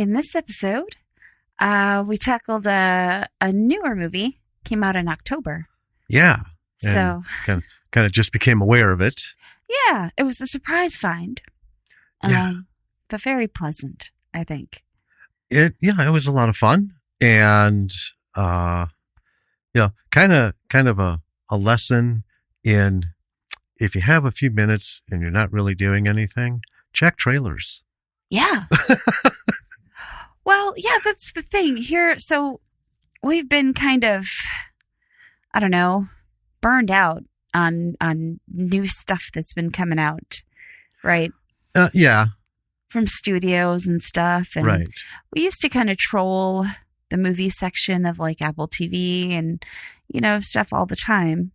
In this episode, we tackled a newer movie. Came out in October. Yeah. So kind of just became aware of it. Yeah, it was a surprise find. But very pleasant, I think. It was a lot of fun, and kind of a lesson in, if you have a few minutes and you're not really doing anything, check trailers. Yeah. Well, yeah, that's the thing here. So we've been kind of, I don't know, burned out on new stuff that's been coming out, right? Yeah. From studios and stuff. And right. We used to kind of troll the movie section of like Apple TV and, stuff all the time.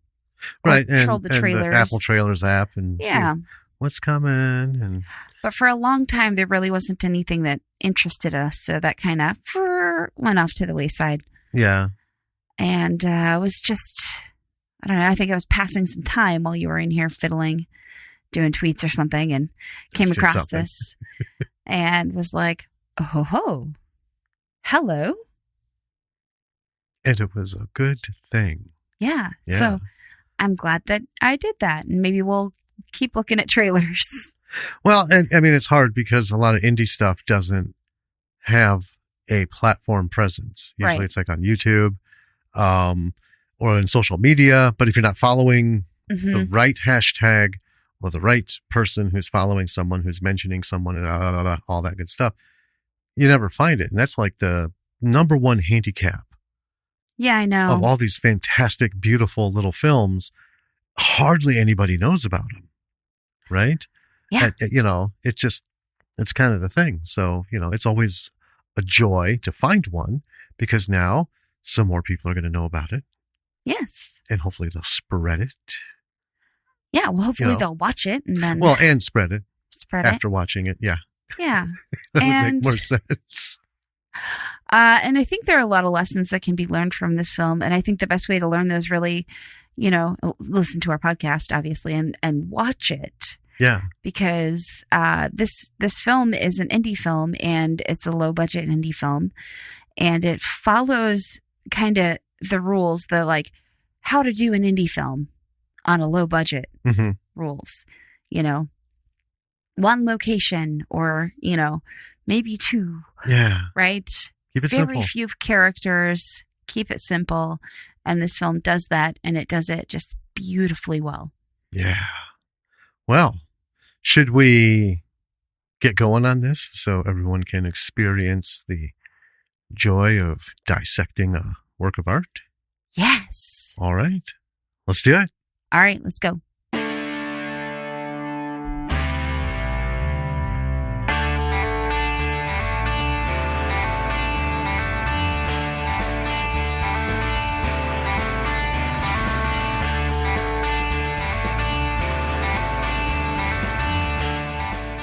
Right. Troll the trailers. The Apple Trailers app and see what's coming. But for a long time, there really wasn't anything that interested us. So that kind of went off to the wayside. Yeah. And it was just, I don't know, I think I was passing some time while you were in here fiddling, doing tweets or something, and came across this and was like, oh, hello. And it was a good thing. Yeah. So I'm glad that I did that. And maybe we'll keep looking at trailers. Well, and I mean, it's hard because a lot of indie stuff doesn't have a platform presence. Usually It's like on YouTube or in social media. But if you're not following the right hashtag or the right person who's following someone who's mentioning someone and all that good stuff, you never find it. And that's like the number one handicap. Yeah, I know. Of all these fantastic, beautiful little films, hardly anybody knows about them. Right? Yeah. It's kind of the thing. So, it's always a joy to find one because now some more people are going to know about it. Yes. And hopefully they'll spread it. Yeah. Well, hopefully they'll watch it and then. Well, and spread it. Spread after watching it. Yeah. Yeah. That would make more sense. And I think there are a lot of lessons that can be learned from this film. And I think the best way to learn those really, listen to our podcast, obviously, and watch it. Yeah. Because this film is an indie film and it's a low budget indie film. And it follows kind of the rules, the like how to do an indie film on a low budget rules, one location or, maybe two. Yeah. Right. Keep it Very simple. few characters. Keep it simple. And this film does that. And it does it just beautifully well. Yeah. Well, should we get going on this so everyone can experience the joy of dissecting a work of art? Yes. All right. Let's do it. All right. Let's go.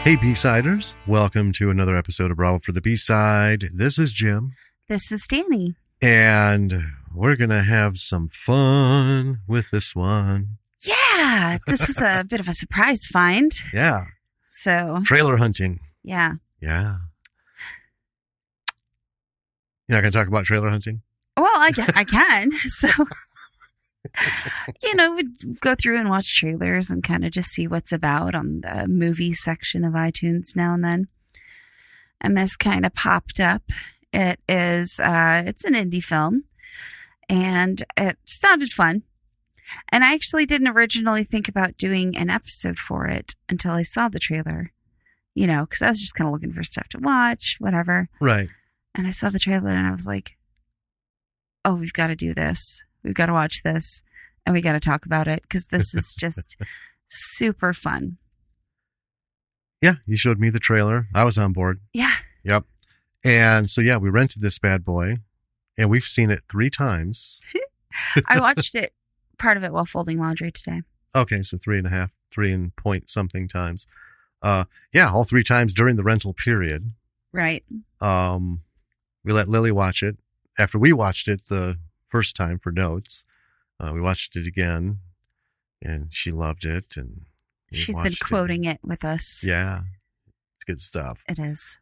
Hey, B-Siders. Welcome to another episode of Bravo for the B-Side. This is Jim. This is Danny. And we're going to have some fun with this one. Yeah. This was a bit of a surprise find. Yeah. So. Trailer hunting. Yeah. Yeah. You're not going to talk about trailer hunting? Well, I can. So. We'd go through and watch trailers and kind of just see what's about on the movie section of iTunes now and then. And this kind of popped up. It is, it's an indie film and it sounded fun. And I actually didn't originally think about doing an episode for it until I saw the trailer, because I was just kind of looking for stuff to watch, whatever. Right. And I saw the trailer and I was like, oh, we've got to do this. We've got to watch this and we got to talk about it because this is just super fun. Yeah, you showed me the trailer. I was on board. Yeah. Yep. And so, we rented this bad boy and we've seen it 3 times. I watched it, part of it while folding laundry today. Okay, so 3.5, 3 and point something times. All 3 times during the rental period. Right. We let Lily watch it. After we watched it the first time for notes, we watched it again and she loved it. And she's been quoting it with us. Yeah. It's good stuff. It is.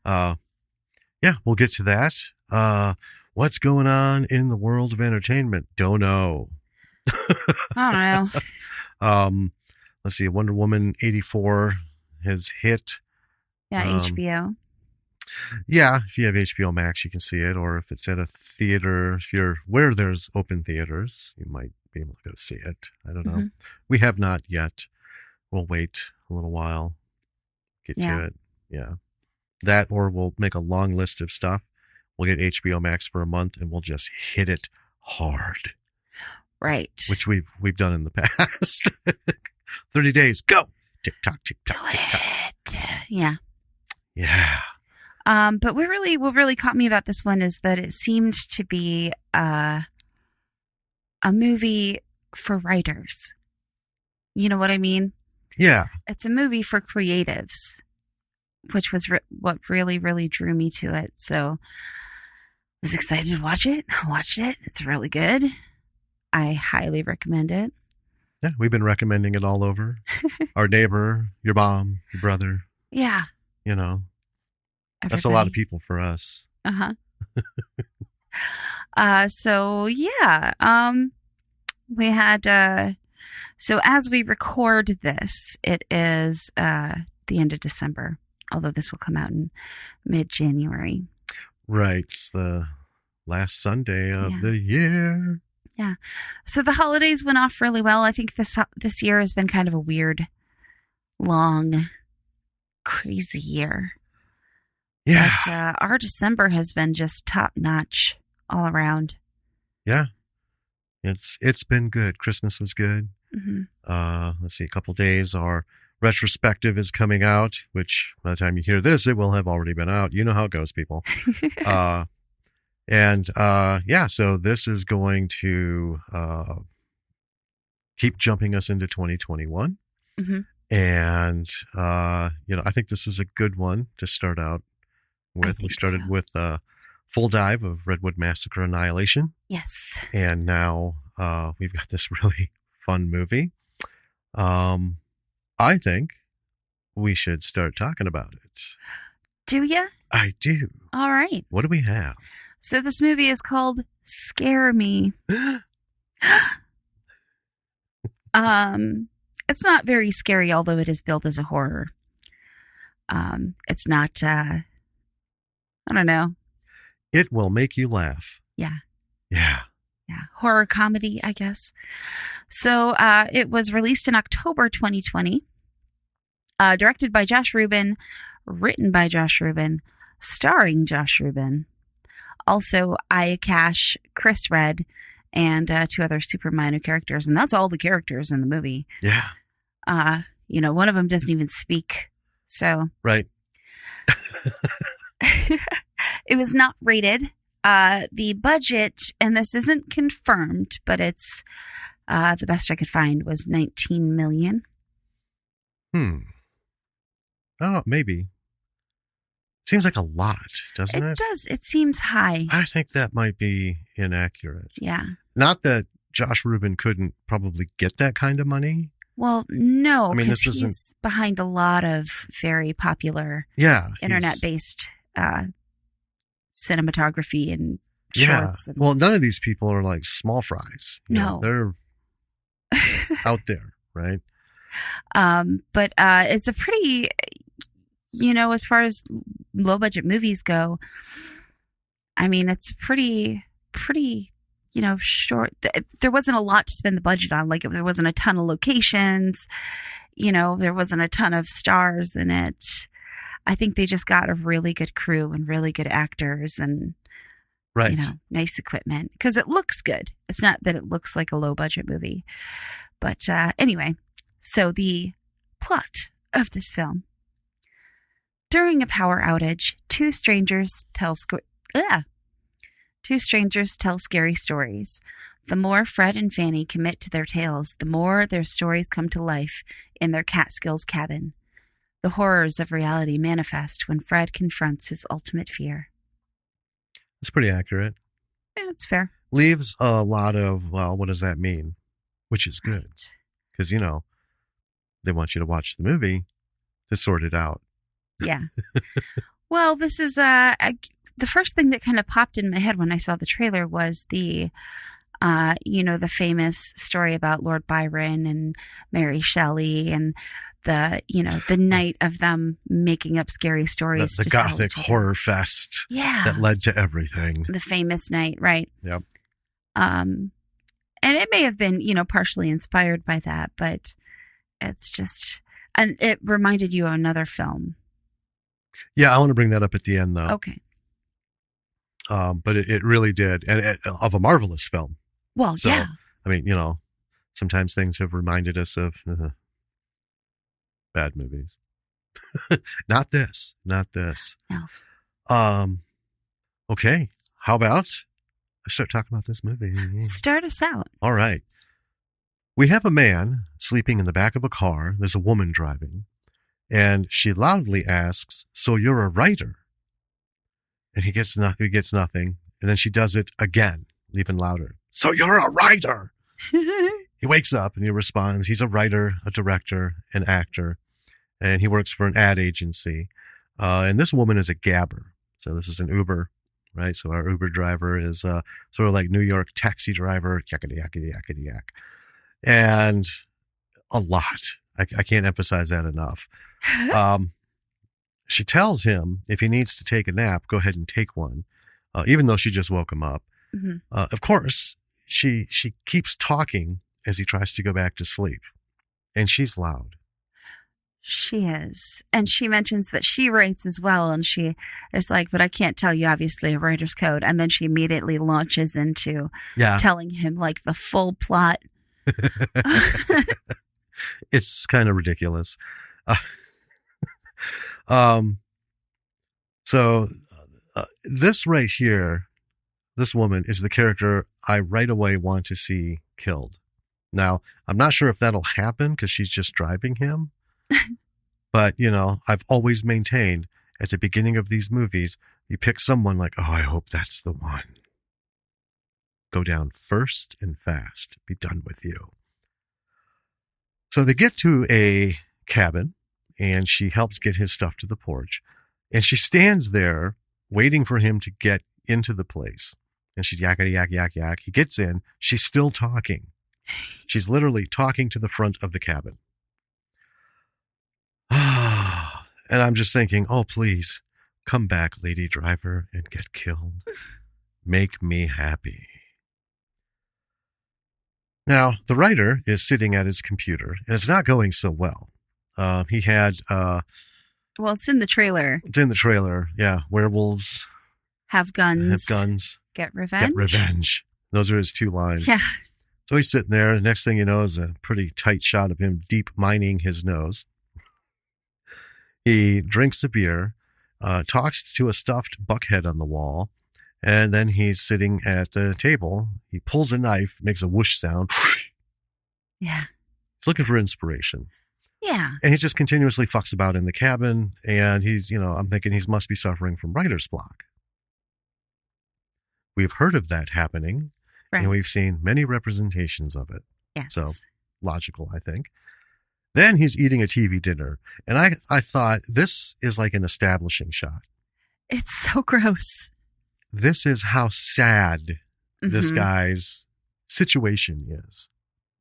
Yeah, we'll get to that. What's going on in the world of entertainment? Don't know. I don't know. Let's see. Wonder Woman 84 has hit. Yeah, HBO. Yeah, if you have HBO Max, you can see it. Or if it's at a theater, if you're where there's open theaters, you might be able to go see it. I don't know. We have not yet. We'll wait a little while. Get to it. Yeah. That, or we'll make a long list of stuff. We'll get HBO Max for a month and we'll just hit it hard. Right. Which we've done in the past. 30 days, go. Tick tock, tick tock, tick tock. Yeah. Yeah. But what really caught me about this one is that it seemed to be a movie for writers. You know what I mean? Yeah. It's a movie for creatives, which was what really, really drew me to it. So I was excited to watch it. I watched it. It's really good. I highly recommend it. Yeah, we've been recommending it all over. Our neighbor, your mom, your brother. Yeah. You know. Everybody. That's a lot of people for us. Uh-huh. So yeah. We had so as we record this, it is the end of December, although this will come out in mid-January. Right. It's the last Sunday of the year. Yeah. So the holidays went off really well. I think this year has been kind of a weird, long, crazy year. Yeah. But our December has been just top notch all around. Yeah. It's been good. Christmas was good. Let's see, a couple days. Our retrospective is coming out, which by the time you hear this, it will have already been out. You know how it goes, people. So this is going to keep jumping us into 2021. And, I think this is a good one to start out with. We started with Full Dive of Redwood Massacre Annihilation. Yes. And now we've got this really fun movie. I think we should start talking about it. Do you? I do. All right. What do we have? So this movie is called Scare Me. It's not very scary, although it is billed as a horror. It's not, I don't know. It will make you laugh. Yeah. Yeah. Yeah. Horror comedy, I guess. So it was released in October 2020. Directed by Josh Ruben. Written by Josh Ruben. Starring Josh Ruben. Also, Aya Cash, Chris Redd, and two other super minor characters. And that's all the characters in the movie. Yeah. One of them doesn't even speak. So. Right. It was not rated. The budget, and this isn't confirmed, but it's the best I could find was $19 million. Oh, maybe. Seems like a lot, doesn't it? It does. It seems high. I think that might be inaccurate. Yeah. Not that Josh Ruben couldn't probably get that kind of money. Well, no, I mean, because he's behind a lot of very popular internet-based cinematography and shorts. Yeah. Well, none of these people are like small fries. No. They're out there, right? But it's a pretty, as far as low-budget movies go, I mean, it's pretty, short. There wasn't a lot to spend the budget on. Like, there wasn't a ton of locations. There wasn't a ton of stars in it. I think they just got a really good crew and really good actors and, nice equipment. Because it looks good. It's not that it looks like a low-budget movie. But anyway, so the plot of this film. During a power outage, two strangers tell scary stories. The more Fred and Fanny commit to their tales, the more their stories come to life in their Catskills cabin. The horrors of reality manifest when Fred confronts his ultimate fear. It's pretty accurate. Yeah, it's fair. Leaves a lot of, what does that mean? Which is good. Because, they want you to watch the movie to sort it out. Yeah. Well, this is the first thing that kind of popped in my head when I saw the trailer was the the famous story about Lord Byron and Mary Shelley and the night of them making up scary stories. The gothic horror fest that led to everything. The famous night, right? Yep. And it may have been, partially inspired by that, but it's just, and it reminded you of another film. Yeah, I want to bring that up at the end, though. Okay. But it really did, and of a marvelous film. Well, so, yeah. I mean, sometimes things have reminded us of bad movies. Not this. No. Okay. How about I start talking about this movie? Start us out. All right. We have a man sleeping in the back of a car. There's a woman driving, and she loudly asks, "So you're a writer?" And he gets nothing. And then she does it again, even louder. "So you're a writer?" He wakes up and he responds. He's a writer, a director, an actor, and he works for an ad agency. And this woman is a gabber. So this is an Uber, right? So our Uber driver is sort of like New York taxi driver, yakety, yakety, yakety, yak. And a lot. I can't emphasize that enough. She tells him if he needs to take a nap, go ahead and take one, even though she just woke him up. Mm-hmm. Of course, she keeps talking as he tries to go back to sleep, and she's loud. She is. And she mentions that she writes as well, and she is like, "But I can't tell you, obviously, a writer's code." And then she immediately launches into telling him like the full plot. It's kind of ridiculous. So this right here, this woman is the character I right away want to see killed. Now, I'm not sure if that'll happen because she's just driving him. But, I've always maintained at the beginning of these movies, you pick someone like, "Oh, I hope that's the one. Go down first and fast. Be done with you." So they get to a cabin, and she helps get his stuff to the porch. And she stands there waiting for him to get into the place. And she's yakety, yak, yak, yak. He gets in. She's still talking. She's literally talking to the front of the cabin. And I'm just thinking, oh, please, come back, lady driver, and get killed. Make me happy. Now, the writer is sitting at his computer, and it's not going so well. He had... well, it's in the trailer. It's in the trailer, yeah. Werewolves. Have guns. Get revenge. Get revenge. Those are his two lines. Yeah. So he's sitting there. The next thing you know is a pretty tight shot of him deep mining his nose. He drinks a beer, talks to a stuffed buckhead on the wall, and then he's sitting at the table. He pulls a knife, makes a whoosh sound. Yeah. He's looking for inspiration. Yeah. And he just continuously fucks about in the cabin, and he's, I'm thinking he must be suffering from writer's block. We've heard of that happening, right, and we've seen many representations of it. Yes. So, logical, I think. Then he's eating a TV dinner, and I thought, this is like an establishing shot. It's so gross. This is how sad this guy's situation is.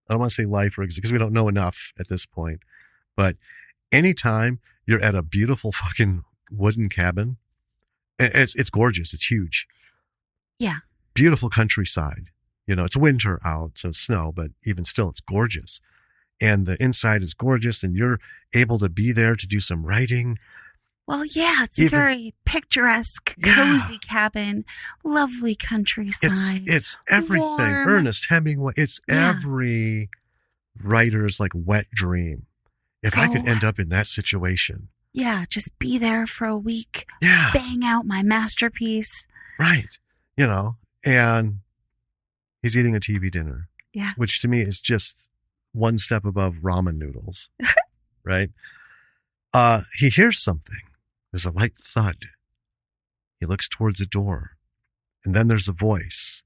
I don't want to say life or because we don't know enough at this point. But anytime you're at a beautiful fucking wooden cabin, it's gorgeous. It's huge. Yeah. Beautiful countryside. It's winter out, so it's snow, but even still, it's gorgeous. And the inside is gorgeous, and you're able to be there to do some writing. Well, yeah, it's a very picturesque, cozy cabin, lovely countryside. It's everything. Warm. Ernest Hemingway. It's every writer's like wet dream. If I could end up in that situation. Yeah, just be there for a week. Yeah. Bang out my masterpiece. Right. And he's eating a TV dinner. Yeah. Which to me is just one step above ramen noodles. Right? He hears something. There's a light thud. He looks towards a door. And then there's a voice.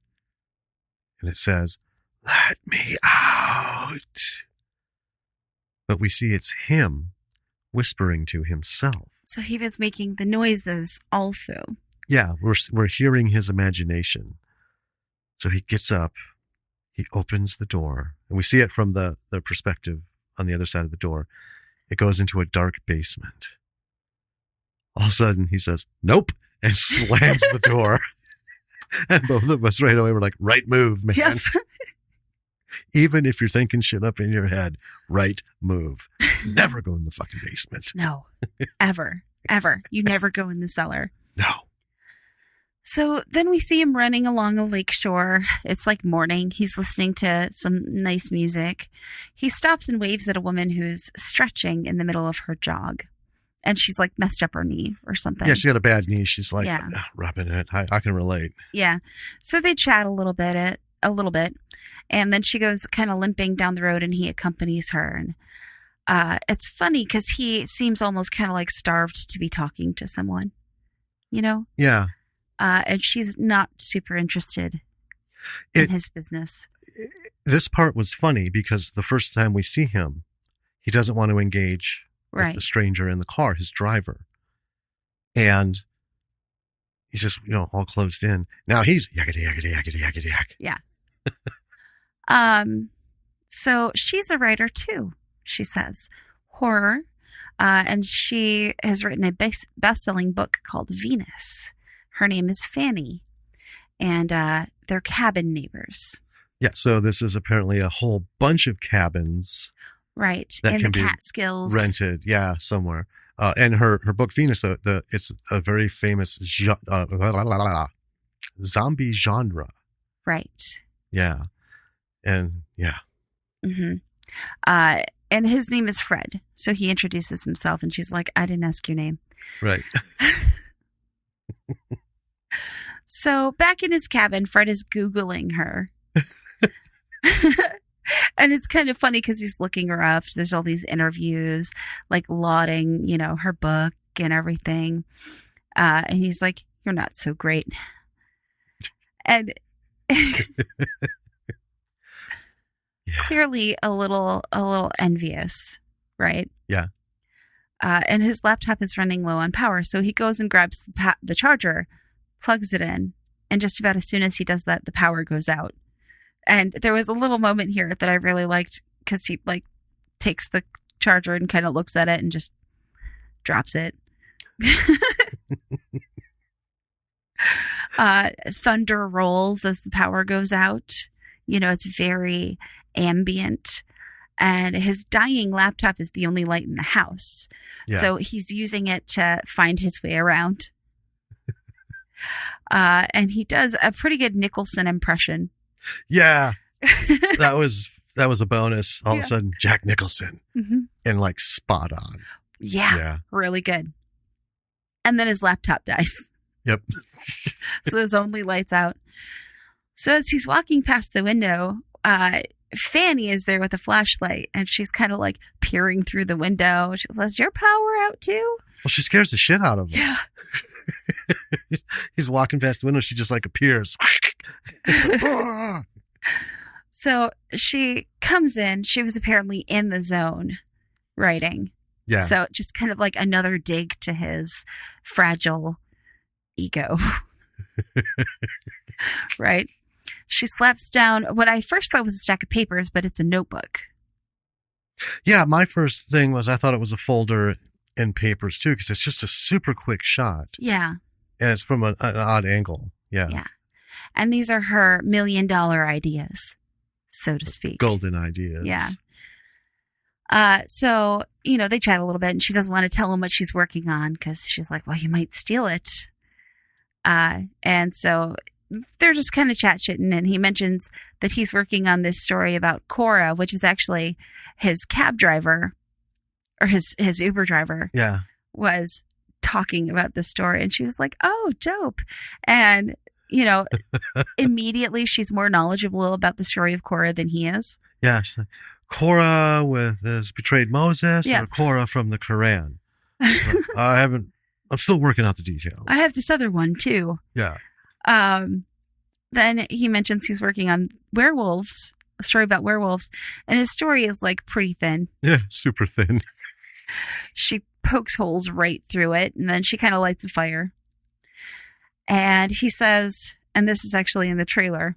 And it says, "Let me out." But we see it's him whispering to himself. So he was making the noises also. Yeah, we're hearing his imagination. So he gets up, he opens the door, and we see it from the perspective on the other side of the door. It goes into a dark basement. All of a sudden, he says, "Nope," and slams the door. And both of us right away were like, right move, man. Yep. Even if you're thinking shit up in your head, right move. Never go in the fucking basement. No, ever. You never go in the cellar. No. So then we see him running along a lake shore. It's like morning. He's listening to some nice music. He stops and waves at a woman who's stretching in the middle of her jog. And she's like messed up her knee or something. Yeah, she got a bad knee. She's like, Yeah. rubbing it. I can relate. Yeah. So they chat a little bit. And then she goes kind of limping down the road and he accompanies her. And it's funny because he seems almost kind of like starved to be talking to someone, you know? Yeah. And she's not super interested in his business. This part was funny because the first time we see him, he doesn't want to engage with the stranger in the car, his driver. And he's just, all closed in. Now he's yakety, yakety, yakety, yakety, yak. Yeah. So she's a writer too, she says. Horror. And she has written a best-selling book called Venus. Her name is Fanny. And they're cabin neighbors. Yeah, so this is apparently a whole bunch of cabins. Right. That in can the be Catskills. Rented, somewhere. And her book Venus, it's a very famous zombie genre. Right. Yeah. And yeah. Mm-hmm. And his name is Fred. So he introduces himself and she's like, "I didn't ask your name." Right. So back in his cabin, Fred is Googling her. And it's kind of funny because he's looking her up. There's all these interviews, like lauding, her book and everything. And he's like, "You're not so great." And clearly a little envious, right? Yeah. And his laptop is running low on power. So he goes and grabs the charger, plugs it in. And just about as soon as he does that, the power goes out. And there was a little moment here that I really liked because he takes the charger and kind of looks at it and just drops it. Thunder rolls as the power goes out. It's very ambient. And his dying laptop is the only light in the house. Yeah. So he's using it to find his way around. And he does a pretty good Nicholson impression. Yeah. That was a bonus. All of a sudden, Jack Nicholson. Mm-hmm. And spot on. Yeah. Really good. And then his laptop dies. Yep. So his only light's out. So as he's walking past the window, Fanny is there with a flashlight and she's kind of peering through the window. She says, "Is your power out too?" Well, she scares the shit out of him. Yeah. He's walking past the window. She just appears. So she comes in. She was apparently in the zone writing. Yeah. So just kind of another dig to his fragile ego. Right. She slaps down what I first thought was a stack of papers, but it's a notebook. Yeah. My first thing was I thought it was a folder and papers too, because it's just a super quick shot. Yeah. And it's from an odd angle. Yeah. Yeah. And these are her $1 million ideas, so to speak. Golden ideas. Yeah. So, they chat a little bit and she doesn't want to tell him what she's working on because she's like, "Well, you might steal it." And so they're just kind of chat-shitting, and he mentions that he's working on this story about Cora, which is actually his cab driver or his Uber driver. Yeah. Was talking about this story, and she was like, "Oh, dope." And, immediately she's more knowledgeable about the story of Cora than he is. Yeah. She's like, "Cora has betrayed Moses or Cora from the Quran?" I'm still working out the details. I have this other one too. Yeah. Then he mentions he's working on werewolves, a story about werewolves, and his story is pretty thin. Yeah, super thin. She pokes holes right through it, and then she kind of lights a fire. And he says, and this is actually in the trailer,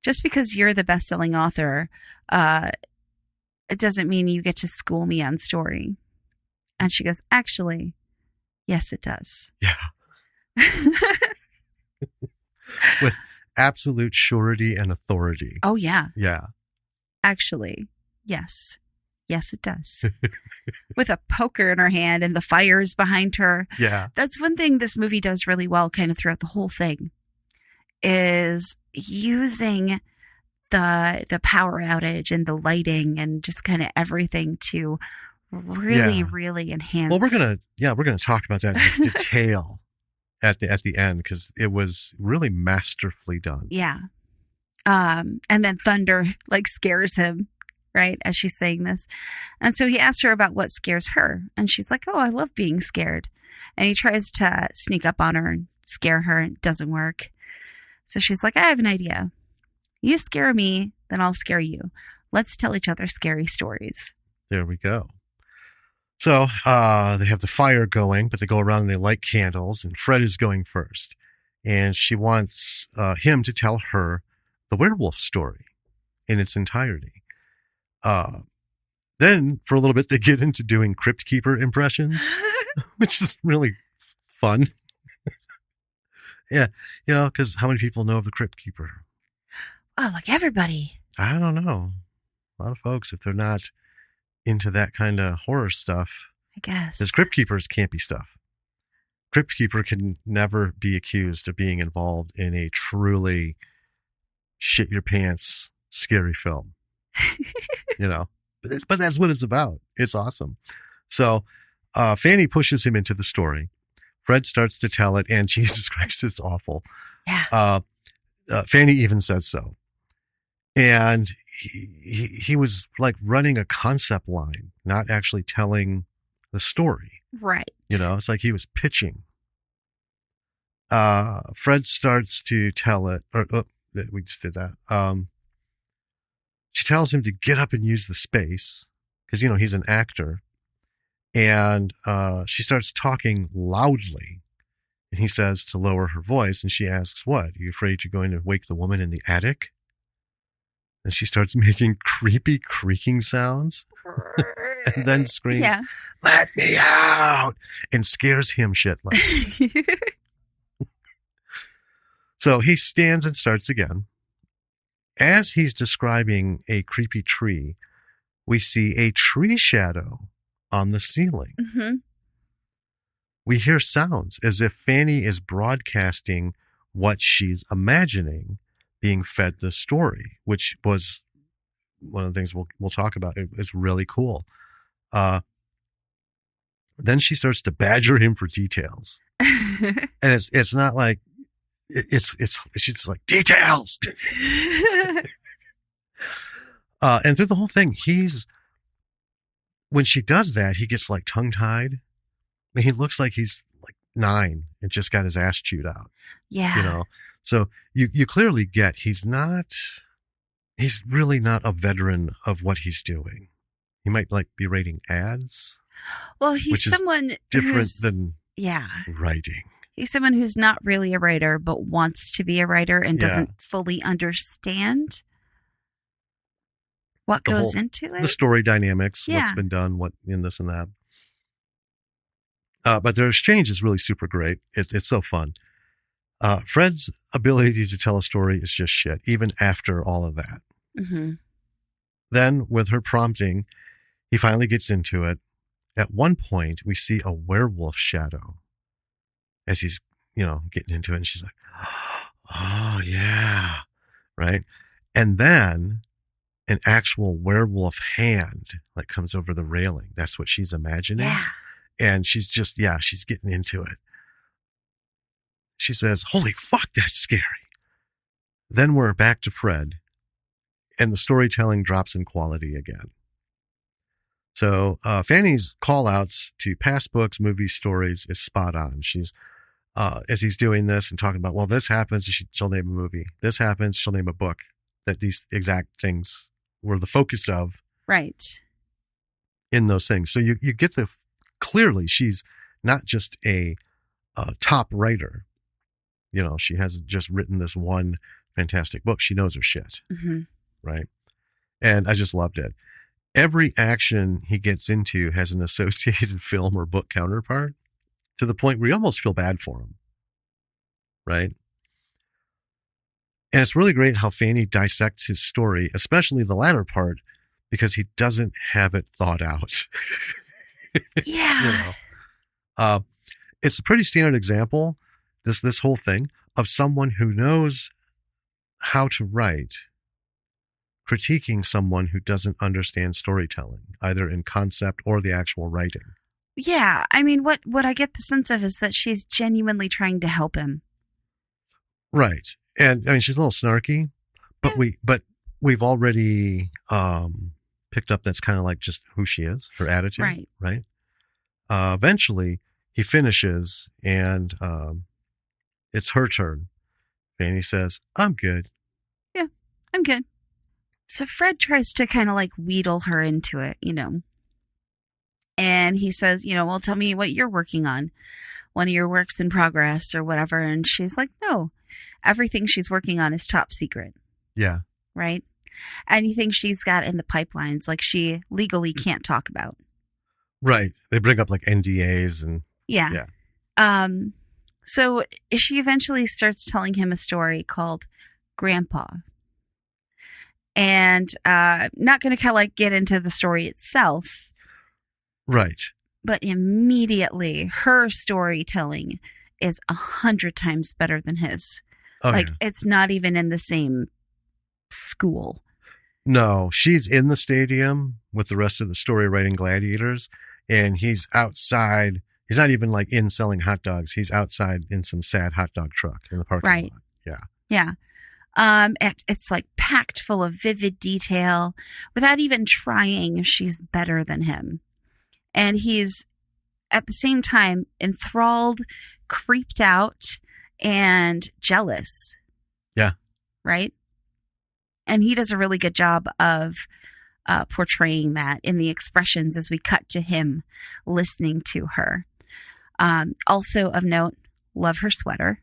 just because you're the best-selling author, it doesn't mean you get to school me on story. And she goes, actually, yes, it does. Yeah. With absolute surety and authority. Oh, yeah. Yeah. Actually, yes. Yes, it does. With a poker in her hand and the fires behind her. Yeah. That's one thing this movie does really well kind of throughout the whole thing, is using the power outage and the lighting and just kind of everything to really, really enhance. Well, we're gonna talk about that in detail at the end, because it was really masterfully done. Yeah. And then thunder like scares him, right, as she's saying this. And so he asks her about what scares her. And she's like, oh, I love being scared. And he tries to sneak up on her and scare her. And it doesn't work. So she's like, I have an idea. You scare me, then I'll scare you. Let's tell each other scary stories. There we go. So they have the fire going, but they go around and they light candles, and Fred is going first. And she wants him to tell her the werewolf story in its entirety. Then for a little bit, they get into doing Crypt Keeper impressions, which is really fun. Yeah, because how many people know of the Crypt Keeper? Oh, like everybody. I don't know. A lot of folks, if they're not into that kind of horror stuff. I guess. Because Crypt Keeper's campy stuff. Crypt Keeper can never be accused of being involved in a truly shit your pants scary film. But that's what it's about. It's awesome. So Fanny pushes him into the story. Fred starts to tell it, and Jesus Christ, it's awful. Yeah. Fanny even says so. And he was like running a concept line, not actually telling the story. Right. It's like he was pitching. Fred starts to tell it, we just did that. She tells him to get up and use the space because, he's an actor. And she starts talking loudly. And he says to lower her voice. And she asks, what? Are you afraid you're going to wake the woman in the attic? And she starts making creepy creaking sounds and then screams, let me out, and scares him shitless. So he stands and starts again. As he's describing a creepy tree, we see a tree shadow on the ceiling. Mm-hmm. We hear sounds as if Fanny is broadcasting what she's imagining being fed the story, which was one of the things we'll talk about. It's really cool. Then she starts to badger him for details. And it's not like, she's just like, details. And through the whole thing, when she does that, he gets like tongue tied. I mean, he looks like he's like 9 and just got his ass chewed out. Yeah. So you clearly get he's really not a veteran of what he's doing. He might like be rating ads. Well, he's someone different than writing. He's someone who's not really a writer, but wants to be a writer and doesn't fully understand what goes into it. The story dynamics, what's been done, what in this and that. But their exchange is really super great. It's so fun. Fred's ability to tell a story is just shit, even after all of that. Mm-hmm. Then, with her prompting, he finally gets into it. At one point, we see a werewolf shadow as he's, getting into it. And she's like, oh, yeah. Right. And then an actual werewolf hand like comes over the railing. That's what she's imagining. Yeah. And she's just, she's getting into it. She says, holy fuck, that's scary. Then we're back to Fred, and the storytelling drops in quality again. So Fanny's call outs to past books, movies, stories is spot on. She's, as he's doing this and talking about, well, this happens, she'll name a movie. This happens, she'll name a book that these exact things were the focus of. Right. In those things. So you get clearly she's not just a top writer. She hasn't just written this one fantastic book. She knows her shit. Mm-hmm. Right. And I just loved it. Every action he gets into has an associated film or book counterpart to the point where you almost feel bad for him. Right. And it's really great how Fanny dissects his story, especially the latter part, because he doesn't have it thought out. Yeah. It's a pretty standard example, this whole thing, of someone who knows how to write critiquing someone who doesn't understand storytelling, either in concept or the actual writing. Yeah. I mean, what I get the sense of is that she's genuinely trying to help him. Right. And I mean, she's a little snarky, but we've already picked up that's kind of like just who she is, her attitude. Right. Eventually he finishes and it's her turn. Fanny says, I'm good. Yeah, I'm good. So Fred tries to kind of like wheedle her into it, and he says, well, tell me what you're working on, one of your works in progress or whatever. And she's like, no, everything she's working on is top secret. Yeah. Right. Anything she's got in the pipelines, like she legally can't talk about. Right. They bring up like NDAs and yeah. So she eventually starts telling him a story called Grandpa. And not going to kind of like get into the story itself. Right. But immediately her storytelling is 100 times better than his. It's not even in the same school. No, she's in the stadium with the rest of the story writing gladiators, and he's outside. He's not even like in selling hot dogs. He's outside in some sad hot dog truck in the parking lot. Yeah. Yeah. It's like packed full of vivid detail. Without even trying, she's better than him. And he's at the same time enthralled, creeped out, and jealous. Yeah. Right? And he does a really good job of portraying that in the expressions as we cut to him listening to her. Also of note, love her sweater.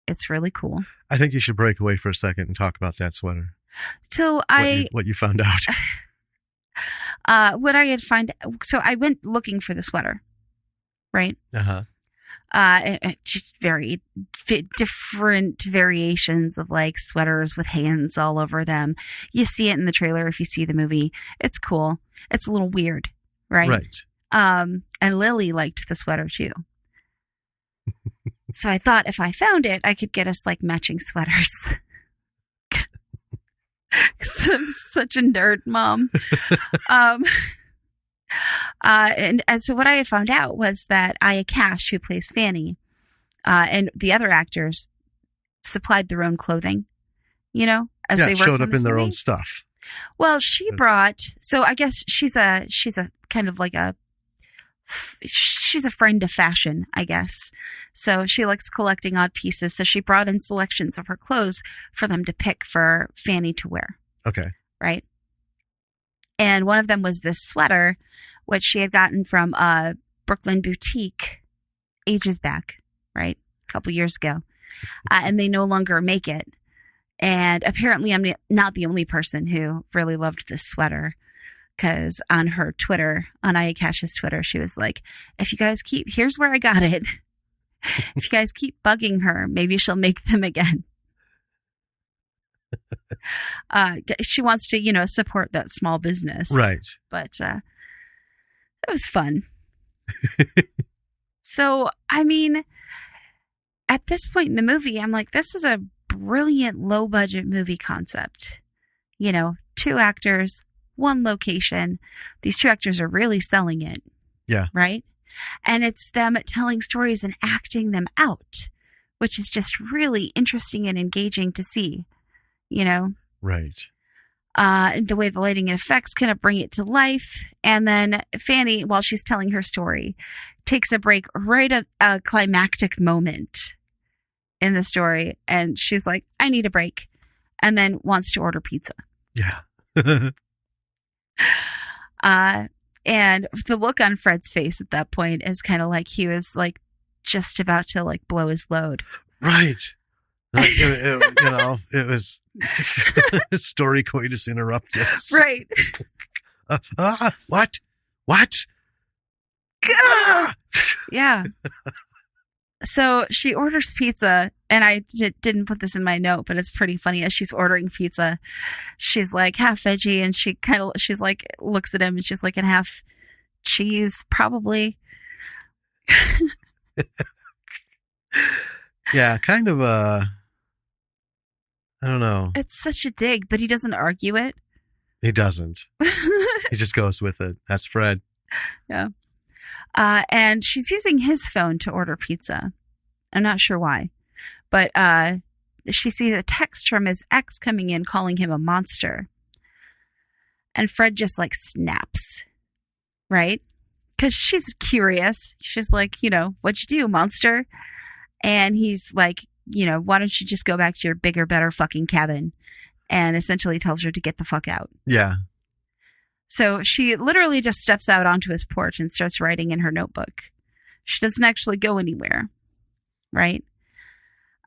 It's really cool. I think you should break away for a second and talk about that sweater. So what you found out. What I had so I went looking for the sweater, right? Just very different variations of like sweaters with hands all over them. You see it in the trailer if you see the movie. It's cool. It's a little weird, right? Right. And Lily liked the sweater too. So I thought if I found it, I could get us like matching sweaters. Because I'm such a nerd, Mom. And so what I had found out was that Aya Cash, who plays Fanny, and the other actors supplied their own clothing, as they worked showed up in their movie. own stuff. Well, she brought, so I guess she's a kind of like she's a friend of fashion, I guess. So she likes collecting odd pieces. So she brought in selections of her clothes for them to pick for Fanny to wear. Okay. Right. And one of them was this sweater, which she had gotten from a Brooklyn boutique ages back, right? A couple years ago. And they no longer make it. And apparently I'm not the only person who really loved this sweater. Because on her Twitter, on Aya Cash's Twitter, she was like, here's where I got it. If you guys keep bugging her, maybe she'll make them again. She wants to, support that small business. Right. But it was fun. So, I mean, at this point in the movie, I'm like, this is a brilliant low budget movie concept. 2 actors, 1 location. These 2 actors are really selling it. Yeah. Right? And it's them telling stories and acting them out, which is just really interesting and engaging to see, Right. The way the lighting and effects kind of bring it to life. And then Fanny, while she's telling her story, takes a break right at a climactic moment in the story. And she's like, I need a break. And then wants to order pizza. Yeah. And the look on Fred's face at that point is kind of like he was like just about to like blow his load. Right. It was story coitus interruptus. Right. What? Yeah. So she orders pizza, and I didn't put this in my note, but it's pretty funny. As she's ordering pizza, she's like half veggie, and she's like looks at him, and she's like, and half cheese, probably. Yeah, kind of I don't know. It's such a dig, but he doesn't argue it. He doesn't. He just goes with it. That's Fred. Yeah. And she's using his phone to order pizza. I'm not sure why, but she sees a text from his ex coming in calling him a monster. And Fred just like snaps, right? Because she's curious. She's like, what'd you do, monster? And he's like, why don't you just go back to your bigger, better fucking cabin? And essentially tells her to get the fuck out. Yeah. So she literally just steps out onto his porch and starts writing in her notebook. She doesn't actually go anywhere, right?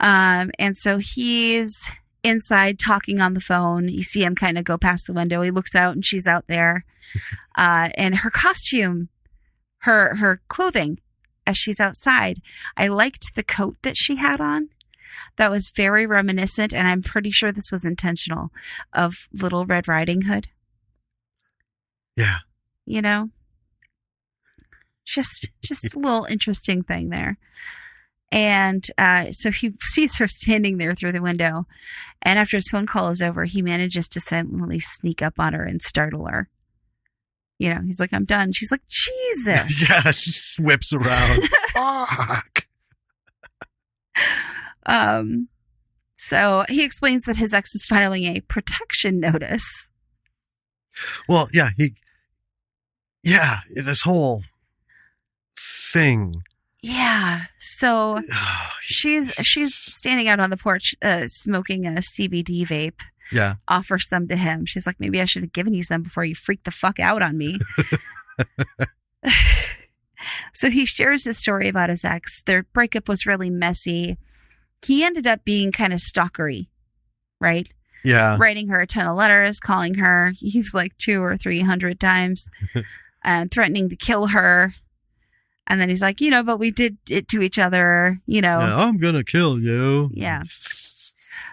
And so he's inside talking on the phone. You see him kind of go past the window. He looks out and she's out there. And her costume, her clothing as she's outside, I liked the coat that she had on. That was very reminiscent, and I'm pretty sure this was intentional, of Little Red Riding Hood. Yeah. Just a little interesting thing there. And so he sees her standing there through the window. And after his phone call is over, he manages to silently sneak up on her and startle her. He's like, I'm done. She's like, Jesus. Yeah, she whips around. Fuck. So he explains that his ex is filing a protection notice. Well, yeah, this whole thing. Yeah. So she's standing out on the porch, smoking a CBD vape. Yeah. Offers some to him. She's like, maybe I should have given you some before you freaked the fuck out on me. So he shares his story about his ex. Their breakup was really messy. He ended up being kind of stalkery, right? Yeah. Writing her a ton of letters, calling her, he's like 200 or 300 times, and threatening to kill her. And then he's like, but we did it to each other, Yeah, I'm going to kill you. Yeah.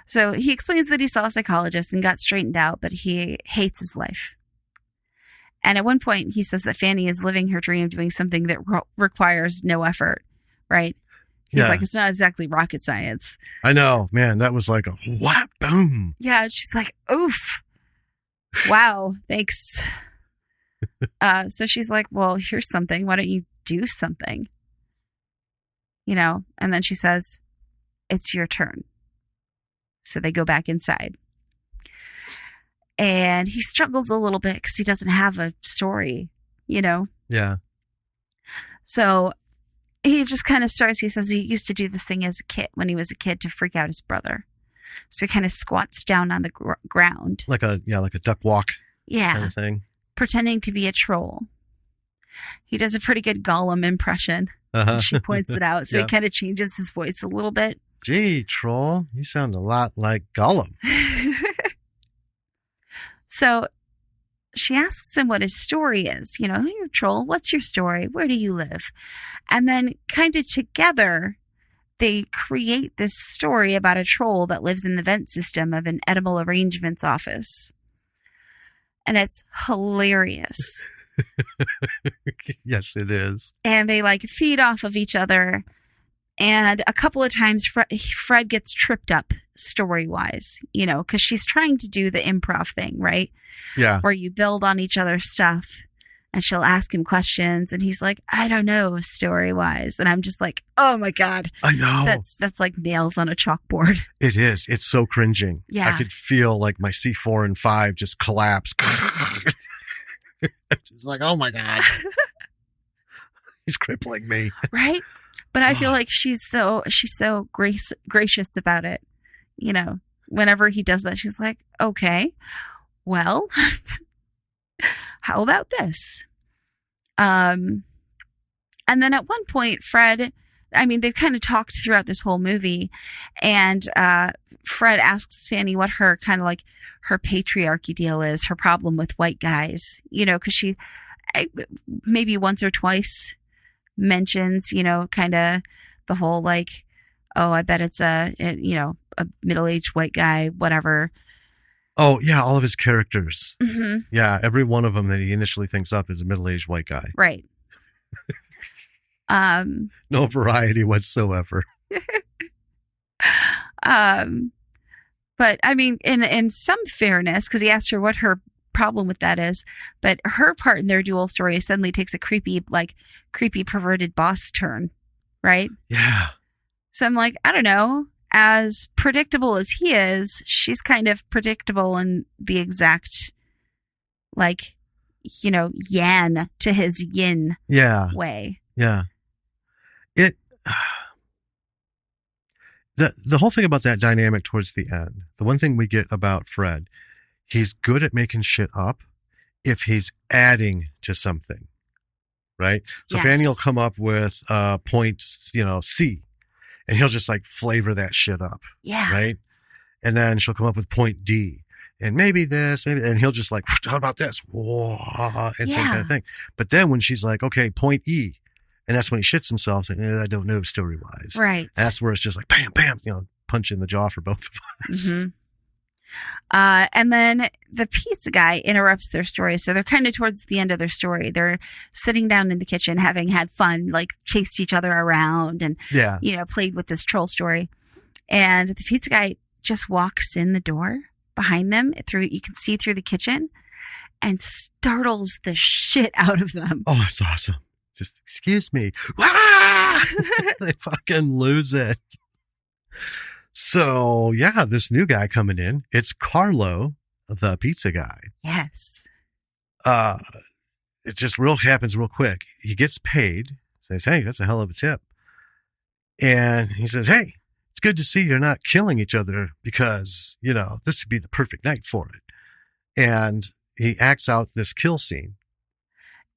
So he explains that he saw a psychologist and got straightened out, but he hates his life. And at one point, he says that Fanny is living her dream, doing something that requires no effort, right? He's like, it's not exactly rocket science. I know, man. That was like a what? Boom. Yeah. And she's like, oof. Wow. Thanks. So she's like, well, here's something. Why don't you do something? And then she says, it's your turn. So they go back inside. And he struggles a little bit because he doesn't have a story, Yeah. So he just kind of starts, he says he used to do this thing as a kid, when he was a kid, to freak out his brother. So he kind of squats down on the ground. Like a duck walk. Yeah. Kind of thing. Pretending to be a troll. He does a pretty good Gollum impression. Uh-huh. She points it out. So Yeah. he kind of changes his voice a little bit. Gee, troll, you sound a lot like Gollum. So she asks him what his story is. You're a troll. What's your story? Where do you live? And then kind of together, they create this story about a troll that lives in the vent system of an edible arrangements office. And it's hilarious. Yes, it is. And they feed off of each other. And a couple of times Fred gets tripped up story-wise, because she's trying to do the improv thing, right? Yeah. Where you build on each other's stuff, and she'll ask him questions, and he's like, I don't know, story-wise. And I'm just like, oh my God. I know. That's like nails on a chalkboard. It is. It's so cringing. Yeah. I could feel like my C4 and 5 just collapse. It's like, oh my God. He's crippling me. Right? But I feel like she's so gracious about it. Whenever he does that, she's like, okay, well, how about this? And then at one point, Fred, I mean, they've kind of talked throughout this whole movie, and Fred asks Fanny what her kind of like her patriarchy deal is, her problem with white guys, because she maybe once or twice mentions, kind of the whole like, oh, I bet it's a middle-aged white guy, whatever. Oh, yeah, all of his characters. Mm-hmm. Yeah, every one of them that he initially thinks up is a middle-aged white guy. Right. No variety whatsoever. But I mean, in some fairness, because he asked her what her problem with that is, but her part in their dual story suddenly takes a creepy perverted boss turn, right? Yeah. So I'm like, I don't know. As predictable as he is, she's kind of predictable in the exact, like, yan to his yin way. Yeah. The whole thing about that dynamic towards the end, the one thing we get about Fred, he's good at making shit up if he's adding to something, right? So Yes. Fanny will come up with point, C, and he'll just like flavor that shit up. Yeah. Right. And then she'll come up with point D and maybe this, and he'll just like, how about this? Whoa, and same kind of thing. But then when she's like, okay, point E, and that's when he shits himself saying, I don't know story wise. Right. That's where it's just like, bam, bam, punch in the jaw for both of us. Mm-hmm. And then the pizza guy interrupts their story. So they're kind of towards the end of their story. They're sitting down in the kitchen, having had fun, like chased each other around and, played with this troll story. And the pizza guy just walks in the door behind them you can see through the kitchen and startles the shit out of them. Oh, it's awesome. Just, excuse me. Ah! They fucking lose it. So, yeah, this new guy coming in, it's Carlo, the pizza guy. Yes. It just happens real quick. He gets paid, says, hey, that's a hell of a tip. And he says, hey, it's good to see you're not killing each other because, this would be the perfect night for it. And he acts out this kill scene.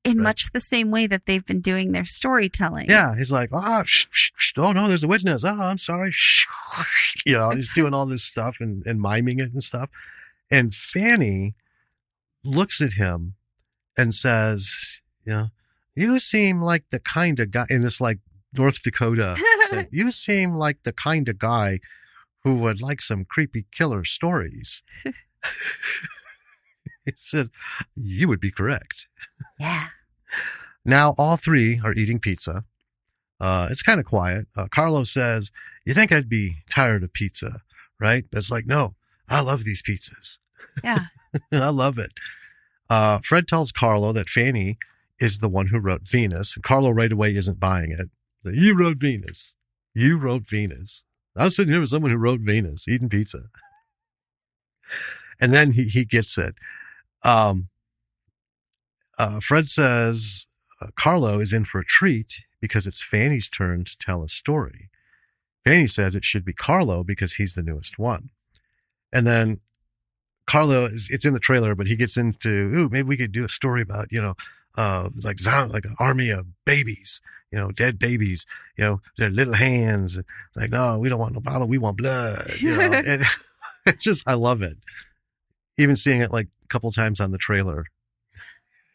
In much the same way that they've been doing their storytelling. Yeah, he's like, oh no, there's a witness. Oh, I'm sorry. He's doing all this stuff and miming it and stuff. And Fanny looks at him and says, you seem like the kind of guy, in this like North Dakota, you seem like the kind of guy who would like some creepy killer stories. He said, you would be correct. Yeah. Now all three are eating pizza. It's kind of quiet. Carlos says, you think I'd be tired of pizza, right? It's like, no, I love these pizzas. Yeah. I love it. Fred tells Carlo that Fanny is the one who wrote Venus. And Carlo right away isn't buying it. You wrote Venus. You wrote Venus. I was sitting here with someone who wrote Venus, eating pizza. And then he gets it. Fred says Carlo is in for a treat because it's Fanny's turn to tell a story. Fanny says it should be Carlo because he's the newest one. And then Carlo it's in the trailer, but he gets into, maybe we could do a story about, like an army of babies, dead babies, their little hands. Like, no, we don't want no bottle. We want blood. And it's just, I love it. Even seeing it like a couple times on the trailer.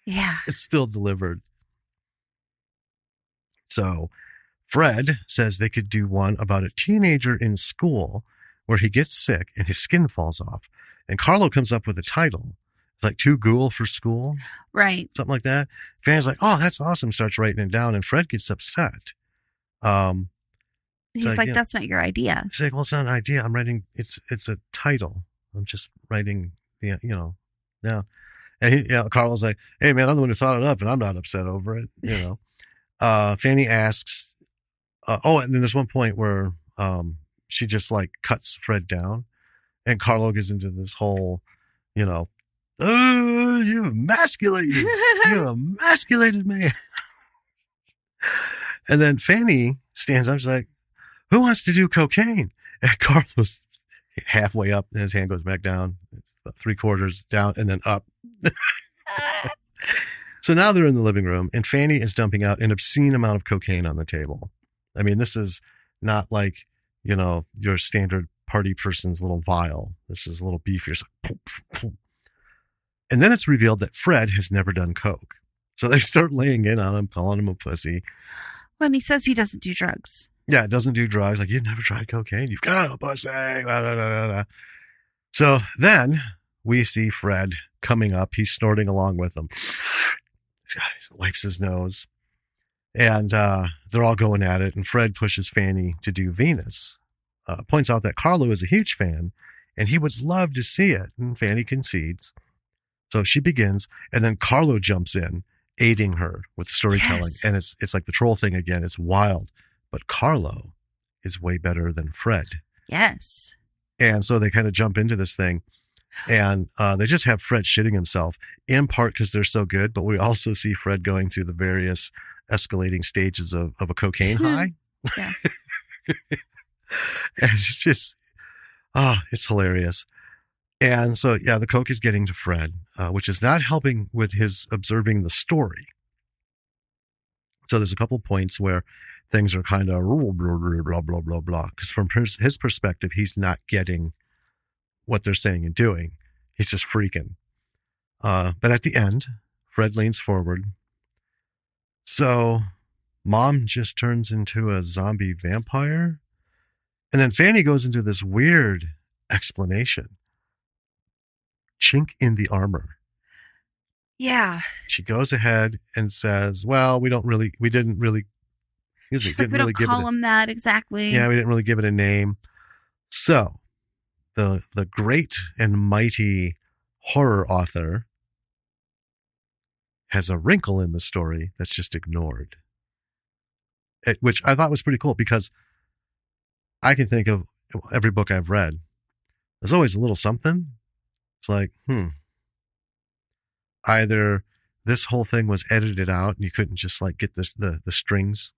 Yeah. It's still delivered. So Fred says they could do one about a teenager in school where he gets sick and his skin falls off. And Carlo comes up with a title. It's like Too Ghoul for School. Right. Something like that. Fanny's like, oh, that's awesome. Starts writing it down. And Fred gets upset. He's like, that's not your idea. He's like, well, it's not an idea. I'm writing, it's a title. I'm just writing, now. And Carlo's like, hey, man, I'm the one who thought it up, and I'm not upset over it, Fanny asks, and then there's one point where she just like cuts Fred down, and Carlo gets into this whole, you're emasculated. You're an emasculated man. And then Fanny stands up, she's like, who wants to do cocaine? And Carlo's halfway up, and his hand goes back down, about 3/4 down, and then up. So now they're in the living room, and Fanny is dumping out an obscene amount of cocaine on the table. I mean, this is not like, your standard party person's little vial. This is a little beefier. It's like, boom, boom, boom. And then it's revealed that Fred has never done coke. So they start laying in on him, calling him a pussy. When he says he doesn't do drugs. Yeah, doesn't do drugs. Like, you've never tried cocaine? You've got a pussy. Blah, blah, blah, blah. So then we see Fred coming up. He's snorting along with them. He wipes his nose. And they're all going at it. And Fred pushes Fanny to do Venus. Points out that Carlo is a huge fan. And he would love to see it. And Fanny concedes. So she begins. And then Carlo jumps in, aiding her with storytelling. Yes. And it's like the troll thing again. It's wild. But Carlo is way better than Fred. Yes. And so they kind of jump into this thing. And they just have Fred shitting himself, in part because they're so good. But we also see Fred going through the various escalating stages of a cocaine high. Yeah. And it's just, it's hilarious. And so, yeah, the coke is getting to Fred, which is not helping with his observing the story. So there's a couple points where things are kind of blah, blah, blah, blah. Because from his perspective, he's not getting what they're saying and doing. He's just freaking. But at the end, Fred leans forward. So Mom just turns into a zombie vampire. And then Fanny goes into this weird explanation. Chink in the armor. Yeah. She goes ahead and says, well, we didn't really She's like, we don't call him that exactly. Yeah, we didn't really give it a name. So the great and mighty horror author has a wrinkle in the story that's just ignored. Which I thought was pretty cool because I can think of every book I've read. There's always a little something. It's like, either this whole thing was edited out and you couldn't just like get the strings.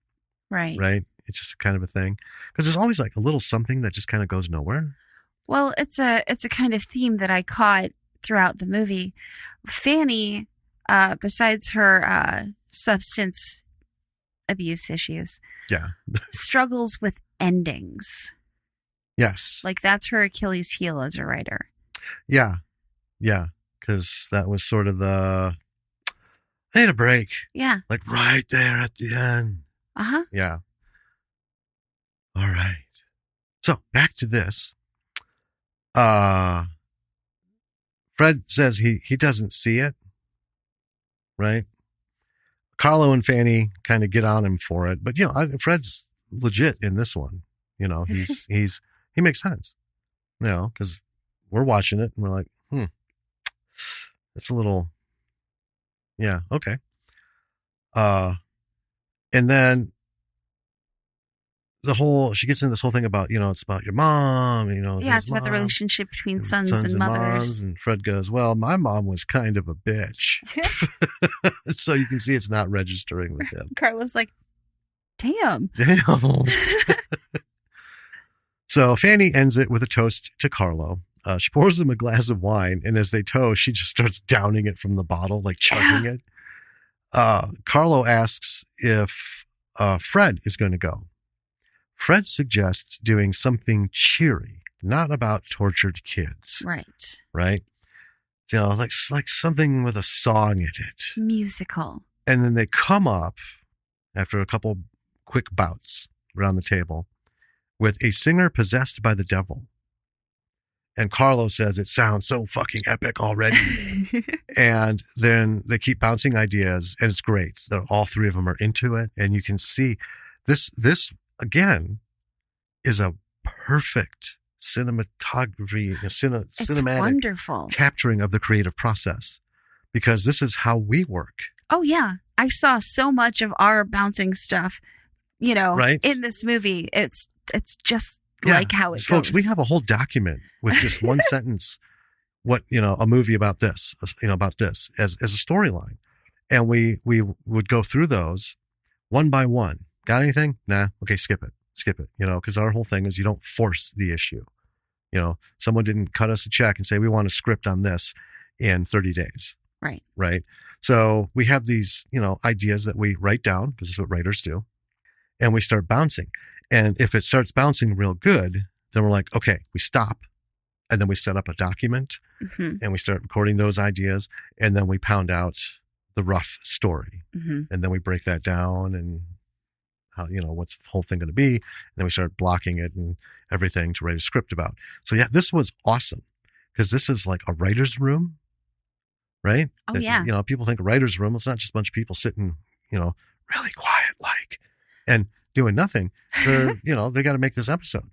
Right. Right. It's just kind of a thing. Because there's always like a little something that just kind of goes nowhere. Well, it's a kind of theme that I caught throughout the movie. Fanny, besides her substance abuse issues, struggles with endings. Yes. Like that's her Achilles heel as a writer. Yeah. Yeah. Because that was sort of I need a break. Yeah. Like right there at the end. Uh-huh. Yeah. All right. So back to this. Fred says he doesn't see it. Right. Carlo and Fanny kind of get on him for it. But, Fred's legit in this one. He makes sense. Because we're watching it and we're like, it's a little, yeah, okay. And then she gets into this whole thing about, it's about your mom, Yeah, it's about the relationship between sons and mothers. Moms, and Fred goes, well, my mom was kind of a bitch. So you can see it's not registering with him. Carlos like, damn. So Fanny ends it with a toast to Carlo. She pours him a glass of wine, and as they toast, she just starts downing it from the bottle, like chugging it. Carlo asks if Fred is going to go. Fred suggests doing something cheery, not about tortured kids. Right. Right? Like something with a song in it. Musical. And then they come up after a couple quick bouts around the table with a singer possessed by the devil. And Carlo says it sounds so fucking epic already. And then they keep bouncing ideas, and it's great. All three of them are into it, and you can see this again is a perfect cinematography, cinematic wonderful capturing of the creative process, because this is how we work. Oh yeah, I saw so much of our bouncing stuff, right? in this movie. It's just like how it goes. Folks, we have a whole document with just one sentence. What a movie about this, about this as a storyline, and we would go through those one by one. Got anything? Nah. Okay, skip it. Because our whole thing is you don't force the issue. Someone didn't cut us a check and say we want a script on this in 30 days. Right. Right. So we have these ideas that we write down because it's what writers do, and we start bouncing. And if it starts bouncing real good, then we're like, okay, we stop. And then we set up a document and we start recording those ideas. And then we pound out the rough story. And then we break that down and how, what's the whole thing going to be. And then we start blocking it and everything to write a script about. So yeah, this was awesome because this is like a writer's room, right? Yeah. People think a writer's room. It's not just a bunch of people sitting, really quiet, and doing nothing. They're, they got to make this episode.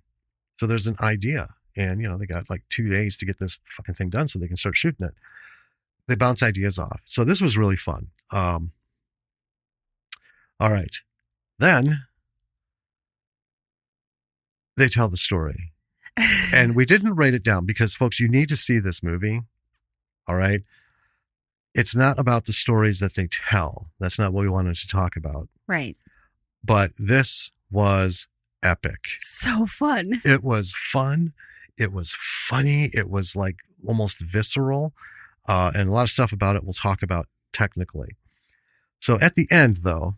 So there's an idea and, they got like 2 days to get this fucking thing done so they can start shooting it. They bounce ideas off. So this was really fun. All right. Then they tell the story. And we didn't write it down because, folks, you need to see this movie. All right. It's not about the stories that they tell. That's not what we wanted to talk about. Right. But this was epic. So fun. It was fun. It was funny. It was like almost visceral. And a lot of stuff about it we'll talk about technically. So at the end, though,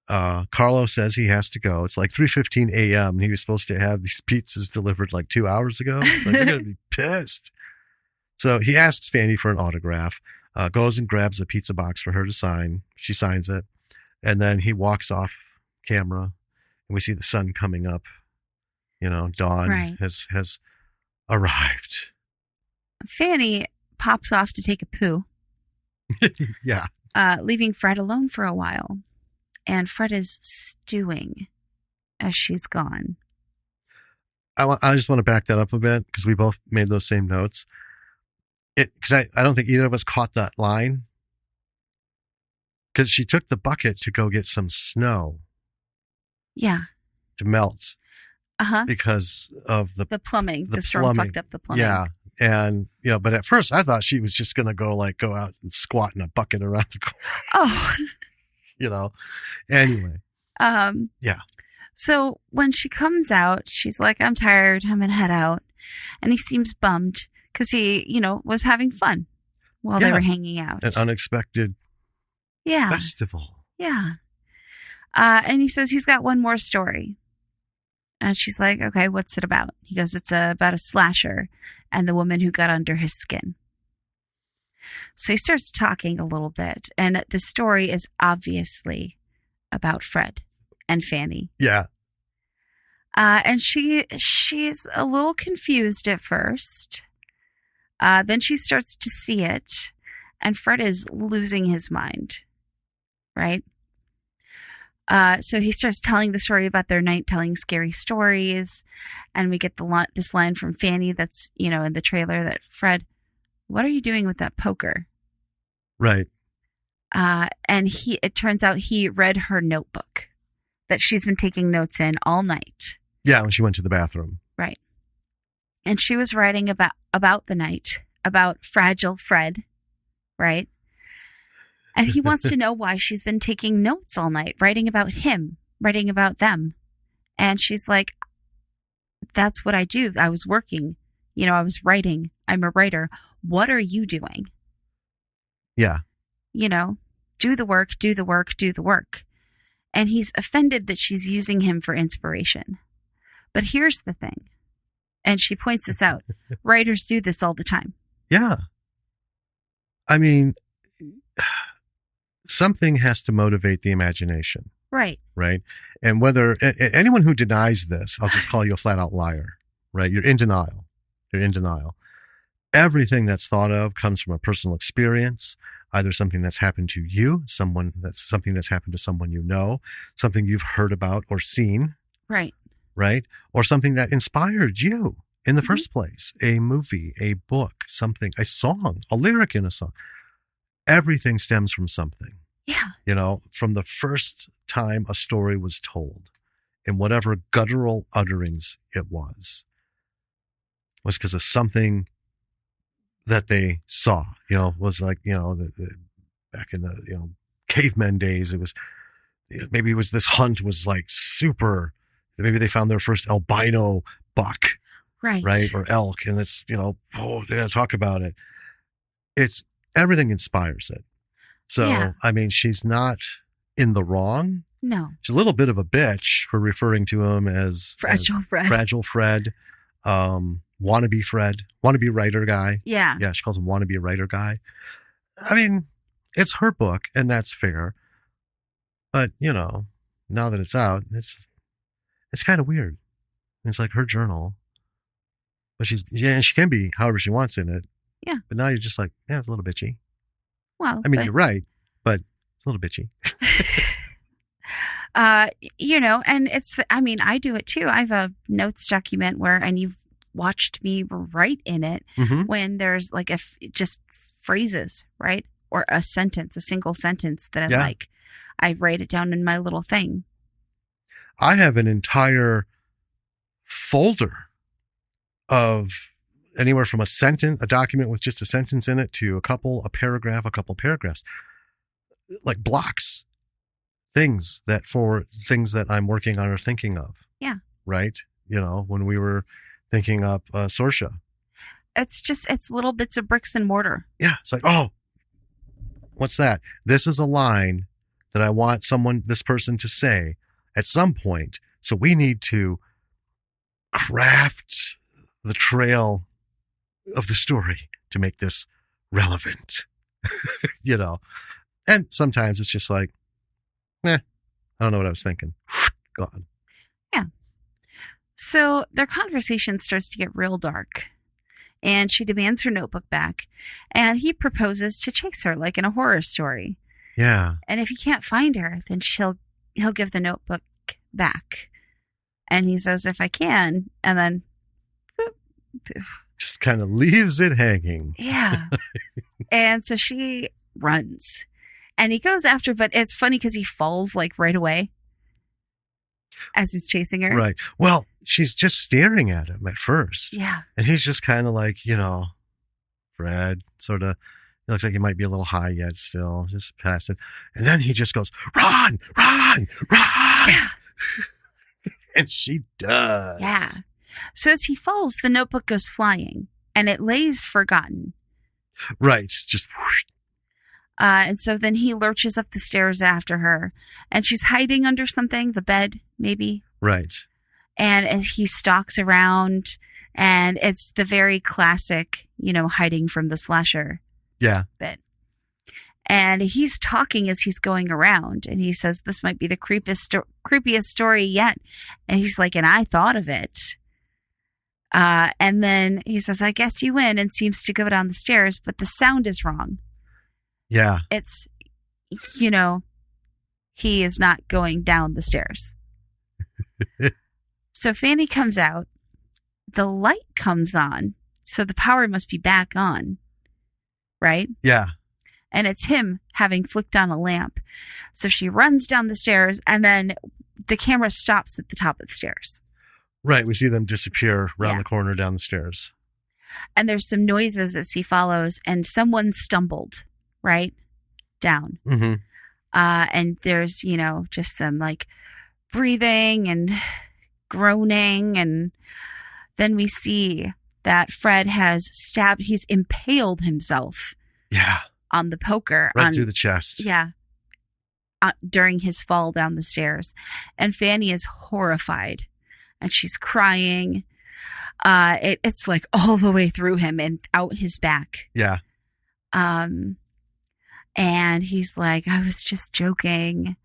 Carlo says he has to go. It's like 3:15 a.m. and he was supposed to have these pizzas delivered like 2 hours ago. It's like, they're going to be pissed. So he asks Fanny for an autograph, goes and grabs a pizza box for her to sign. She signs it. And then he walks off camera and we see the sun coming up. Dawn has arrived. Fanny pops off to take a poo. Yeah. Leaving Fred alone for a while. And Fred is stewing as she's gone. I just want to back that up a bit because we both made those same notes. Because I don't think either of us caught that line. Because she took the bucket to go get some snow. Yeah. To melt. Because of the plumbing. The storm fucked up the plumbing. Yeah. And, but at first I thought she was just going to go out and squat in a bucket around the corner. Oh. Anyway. Yeah. So when she comes out, she's like, I'm tired. I'm going to head out. And he seems bummed because he, was having fun while they were hanging out. An unexpected festival. Yeah. And he says he's got one more story. And she's like, okay, what's it about? He goes, it's about a slasher and the woman who got under his skin. So he starts talking a little bit. And the story is obviously about Fred and Fanny. Yeah. And she's a little confused at first. Then she starts to see it. And Fred is losing his mind. Right? So he starts telling the story about their night telling scary stories. And we get this line from Fanny that's, in the trailer that, Fred, what are you doing with that poker? Right. And it turns out he read her notebook that she's been taking notes in all night. Yeah, when she went to the bathroom. Right. And she was writing about the night, about fragile Fred, right? And he wants to know why she's been taking notes all night, writing about him, writing about them. And she's like, that's what I do. I was working. I was writing. I'm a writer. What are you doing? Yeah. Do the work, do the work, do the work. And he's offended that she's using him for inspiration. But here's the thing. And she points this out. Writers do this all the time. Yeah. I mean, something has to motivate the imagination. Right. Right. And whether anyone who denies this, I'll just call you a flat out liar. Right. You're in denial. Everything that's thought of comes from a personal experience, either something that's happened to you, something that's happened to someone something you've heard about or seen. Right. Right. Or something that inspired you in the first place. A movie, a book, something, a song, a lyric in a song. Everything stems from something. Yeah. From the first time a story was told in whatever guttural utterings it was because of something that they saw, was like, back in the, cavemen days, maybe this hunt was like super, maybe they found their first albino buck. Right. Right. Or elk. And it's, they're going to talk about it. Everything inspires it. So, yeah. I mean, she's not in the wrong No. She's a little bit of a bitch for referring to him as Fragile Fred. Fragile Fred, wannabe writer guy. Yeah. Yeah, she calls him wannabe writer guy. I mean, it's her book, and that's fair. But, now that it's out, it's kind of weird. It's like her journal. But she can be however she wants in it. Yeah. But now you're just like, yeah, it's a little bitchy. Well, I mean, you're right, but it's a little bitchy. And I do it too. I have a notes document and you've watched me write in it when there's like just phrases, right? Or a single sentence that I'm like, I write it down in my little thing. I have an entire folder of anywhere from a document with just a sentence in it to a couple paragraphs, like blocks, things that I'm working on or thinking of. Yeah. Right. When we were thinking up Sorsha. It's little bits of bricks and mortar. Yeah. It's like, oh, what's that? This is a line that I want this person to say at some point. So we need to craft the trail of the story to make this relevant, and sometimes it's just like, I don't know what I was thinking. Gone. Yeah. So their conversation starts to get real dark, and she demands her notebook back, and he proposes to chase her like in a horror story. Yeah. And if he can't find her, then he'll give the notebook back. And he says, if I can, and then just kind of leaves it hanging. Yeah. And so she runs, and he goes after, but it's funny because he falls like right away as he's chasing her. Right. Well, she's just staring at him at first. Yeah. And he's just kind of like, Fred, sort of, it looks like he might be a little high yet still, just past it. And then he just goes, run, run, run. Yeah. And she does. Yeah. So as he falls, the notebook goes flying, and it lays forgotten. Right. Just. And so then he lurches up the stairs after her, and she's hiding under something, the bed, maybe. Right. And as he stalks around, and it's the very classic, hiding from the slasher. Yeah. Bit. And he's talking as he's going around, and he says, this might be the creepiest story yet. And he's like, and I thought of it. And then he says, I guess you win, and seems to go down the stairs, but the sound is wrong. Yeah. It's, he is not going down the stairs. So Fanny comes out. The light comes on. So the power must be back on. Right? Yeah. And it's him having flicked on a lamp. So she runs down the stairs, and then the camera stops at the top of the stairs. Right. We see them disappear around the corner down the stairs. And there's some noises as he follows, and someone stumbled, right? Down. Mm-hmm. And there's, just some like breathing and groaning. And then we see that Fred he's impaled himself. Yeah. On the poker. Right through the chest. Yeah. During his fall down the stairs. And Fanny is horrified. And she's crying. It's like all the way through him and out his back. Yeah. And he's like, I was just joking,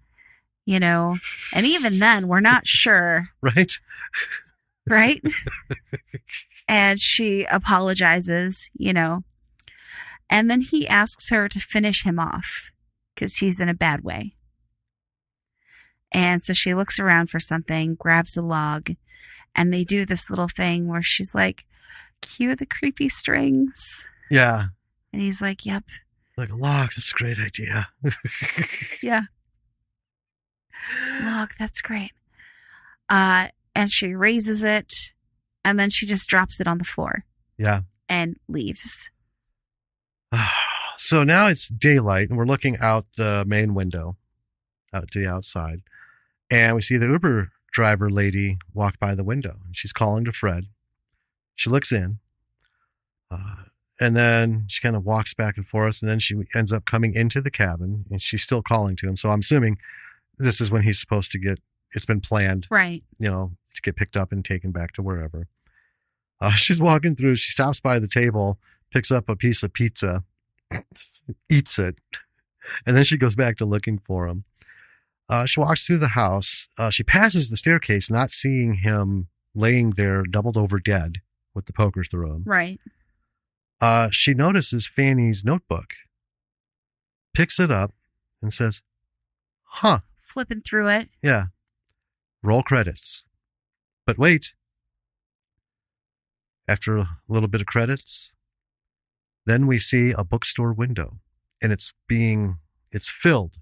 and even then we're not sure. Right. Right. And she apologizes, and then he asks her to finish him off because he's in a bad way. And so she looks around for something, grabs a log, and they do this little thing where she's like, cue the creepy strings. Yeah. And he's like, yep. Like a log, that's a great idea. Yeah. Log, that's great. And she raises it, and then she just drops it on the floor. Yeah. And leaves. So now it's daylight, and we're looking out the main window, out to the outside. And we see the Uber driver lady walk by the window. And she's calling to Fred. She looks in. And then she kind of walks back and forth. And then she ends up coming into the cabin. And she's still calling to him. So I'm assuming this is when he's supposed to get, it's been planned, right, to get picked up and taken back to wherever. She's walking through, she stops by the table, picks up a piece of pizza, eats it, and then she goes back to looking for him. She walks through the house. She passes the staircase, not seeing him laying there doubled over dead with the poker through him. right. She notices Fanny's notebook, picks it up, and says, huh. Flipping through it. Yeah. Roll credits. But wait. After a little bit of credits, then we see a bookstore window, and it's filled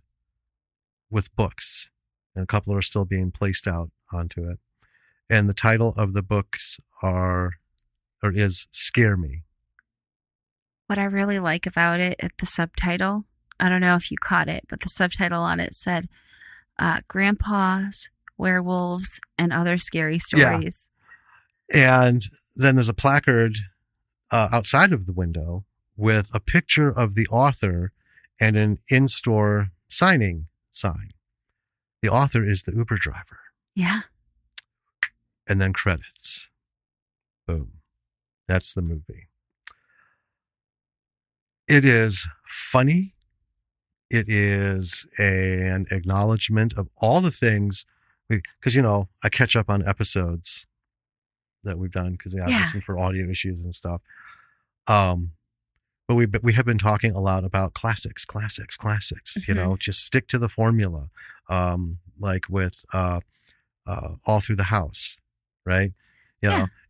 with books, and a couple are still being placed out onto it. And the title of the books is Scare Me. What I really like about it, the subtitle, I don't know if you caught it, but the subtitle on it said, Grandpa's, Werewolves, and Other Scary Stories. Yeah. And then there's a placard outside of the window with a picture of the author and an in-store signing sign. The author is the Uber driver. Yeah. And then credits. Boom. That's the movie. It is funny. It is an acknowledgement of all the things, because, I catch up on episodes that we've done because I listen for audio issues and stuff. But we have been talking a lot about classics, mm-hmm. Just stick to the formula, like with All Through the House, right?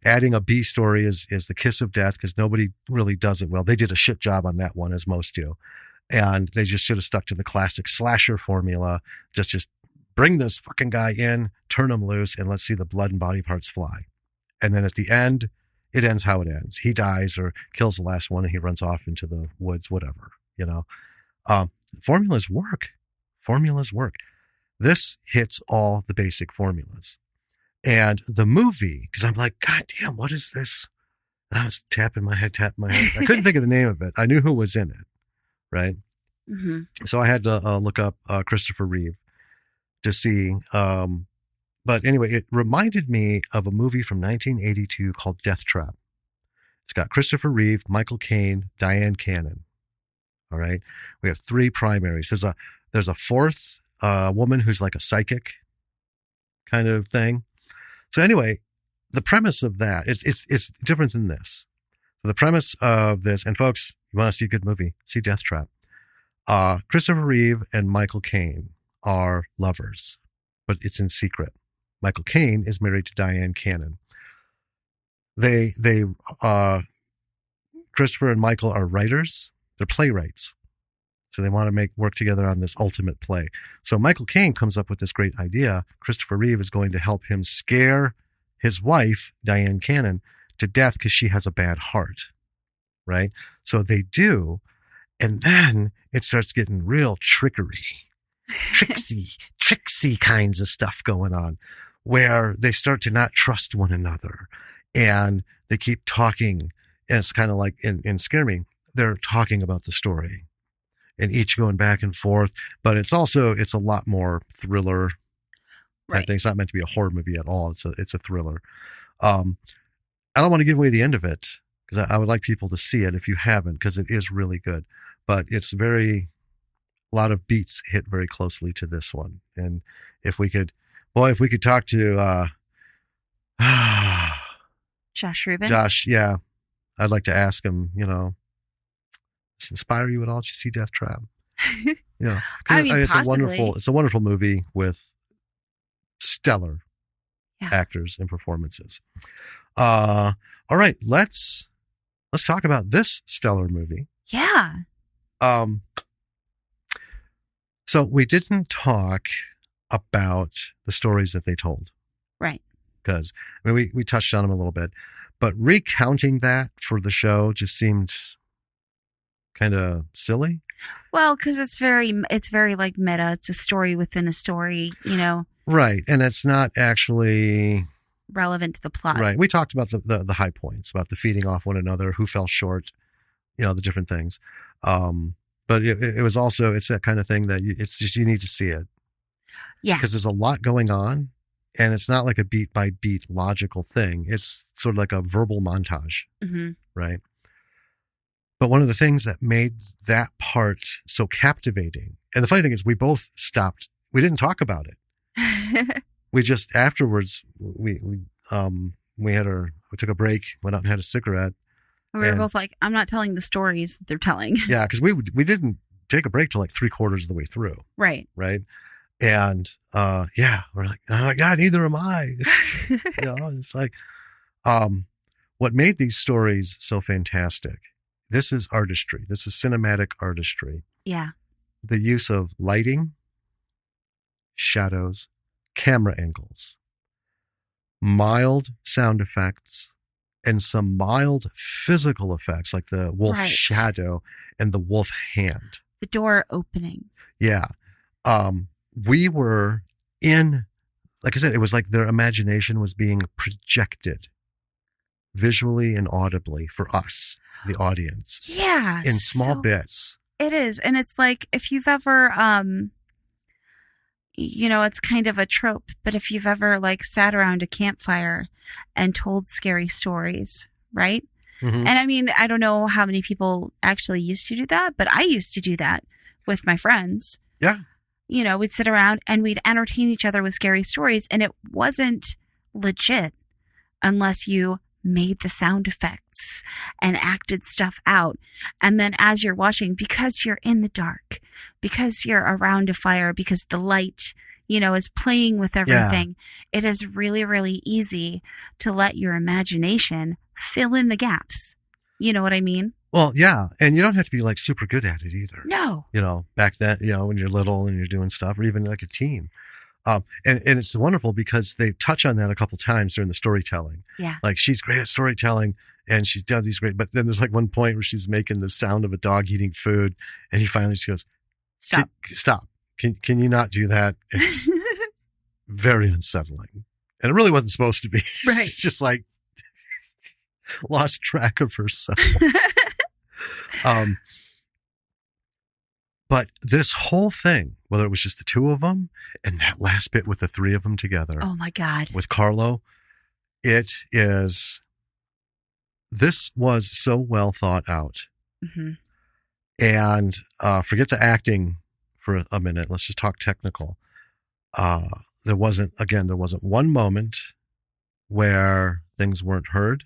Adding a B story is the kiss of death because nobody really does it well. They did a shit job on that one, as most do. And they just should have stuck to the classic slasher formula. Just bring this fucking guy in, turn him loose, and let's see the blood and body parts fly. And then at the end, it ends how it ends. He dies or kills the last one and he runs off into the woods, whatever, Formulas work. This hits all the basic formulas. And the movie, because I'm like, God damn, what is this? And I was tapping my head. I couldn't think of the name of it. I knew who was in it, right? Mm-hmm. So I had to look up Christopher Reeve to see. But anyway, it reminded me of a movie from 1982 called Death Trap. It's got Christopher Reeve, Michael Caine, Diane Cannon. All right. We have three primaries. There's a fourth woman who's like a psychic kind of thing. So anyway, the premise of that, it's different than this. So the premise of this, and folks, you want to see a good movie, see Death Trap. Christopher Reeve and Michael Caine are lovers, but it's in secret. Michael Caine is married to Diane Cannon. Christopher and Michael are writers. They're playwrights. So they want to work together on this ultimate play. So Michael Caine comes up with this great idea. Christopher Reeve is going to help him scare his wife, Diane Cannon, to death because she has a bad heart. Right? So they do. And then it starts getting real tricksy kinds of stuff going on, where they start to not trust one another and they keep talking. And it's kind of like in Scare Me, they're talking about the story and each going back and forth, but it's a lot more thriller. Right. It's not meant to be a horror movie at all. It's a thriller. I don't want to give away the end of it because I would like people to see it if you haven't, because it is really good, but it's a lot of beats hit very closely to this one. And if we could talk to Josh Ruben. Josh, yeah, I'd like to ask him, does this inspire you at all? Did you see Death Trap? I mean, it's a wonderful movie with stellar actors and performances. All right, let's talk about this stellar movie. Yeah. So we didn't talk about the stories that they told. Right. Because, we touched on them a little bit, but recounting that for the show just seemed kind of silly. Well, because it's very like meta. It's a story within a story, Right. And it's not actually relevant to the plot. Right. We talked about the high points, about the feeding off one another, who fell short, the different things. But it was also, it's that kind of thing that it's just, you need to see it. Yeah. Because there's a lot going on, and it's not like a beat by beat logical thing. It's sort of like a verbal montage, right? But one of the things that made that part so captivating, and the funny thing is we both stopped. We didn't talk about it. We just afterwards, we took a break, went out and had a cigarette. We were both like, I'm not telling the stories that they're telling. Yeah, because we didn't take a break till like 3/4 of the way through. Right. And we're like, oh my God, neither am I. It's like, what made these stories so fantastic? This is artistry. This is cinematic artistry. Yeah. The use of lighting, shadows, camera angles, mild sound effects, and some mild physical effects like the wolf shadow and the wolf hand. The door opening. Yeah. We were in, like I said, it was like their imagination was being projected visually and audibly for us, the audience. Yeah. In small bits. It is. And it's like, if you've ever, it's kind of a trope, but if you've ever like sat around a campfire and told scary stories, right? Mm-hmm. And I mean, I don't know how many people actually used to do that, but I used to do that with my friends. Yeah. We'd sit around and we'd entertain each other with scary stories, and it wasn't legit unless you made the sound effects and acted stuff out. And then as you're watching, because you're in the dark, because you're around a fire, because the light, is playing with everything, it is really, really easy to let your imagination fill in the gaps. You know what I mean? Well, yeah. And you don't have to be like super good at it either. No. Back then, when you're little and you're doing stuff, or even like a teen. And it's wonderful because they touch on that a couple times during the storytelling. Yeah. Like she's great at storytelling and she's done these great, but then there's like one point where she's making the sound of a dog eating food, and she goes, Stop. Stop. Can you not do that? It's very unsettling. And it really wasn't supposed to be. Right. She's just like lost track of herself. But this whole thing, whether it was just the two of them and that last bit with the three of them together. Oh my God. With Carlo, this was so well thought out. Mm-hmm. And forget the acting for a minute. Let's just talk technical. There wasn't one moment where things weren't heard.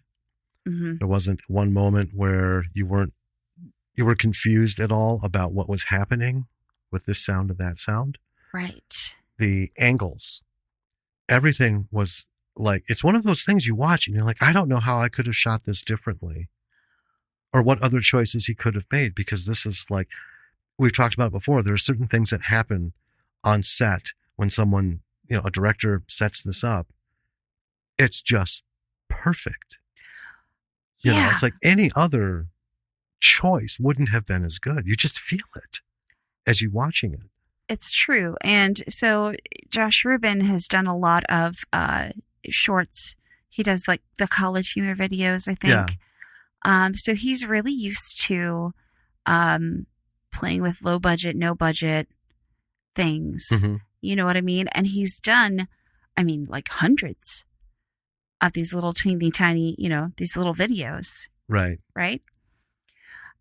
Mm-hmm. There wasn't one moment where you were confused at all about what was happening with this sound and that sound. Right. The angles, everything was like, it's one of those things you watch and you're like, I don't know how I could have shot this differently or what other choices he could have made, because this is like, we've talked about it before. There are certain things that happen on set when someone, a director sets this up. It's just perfect. It's like any other choice wouldn't have been as good. You just feel it as you're watching it. It's true. And so Josh Ruben has done a lot of shorts. He does like the college humor videos, I think. Yeah. So he's really used to playing with low budget, no budget things. Mm-hmm. You know what I mean? And he's done, like hundreds of these little teeny tiny, these little videos. Right. Right.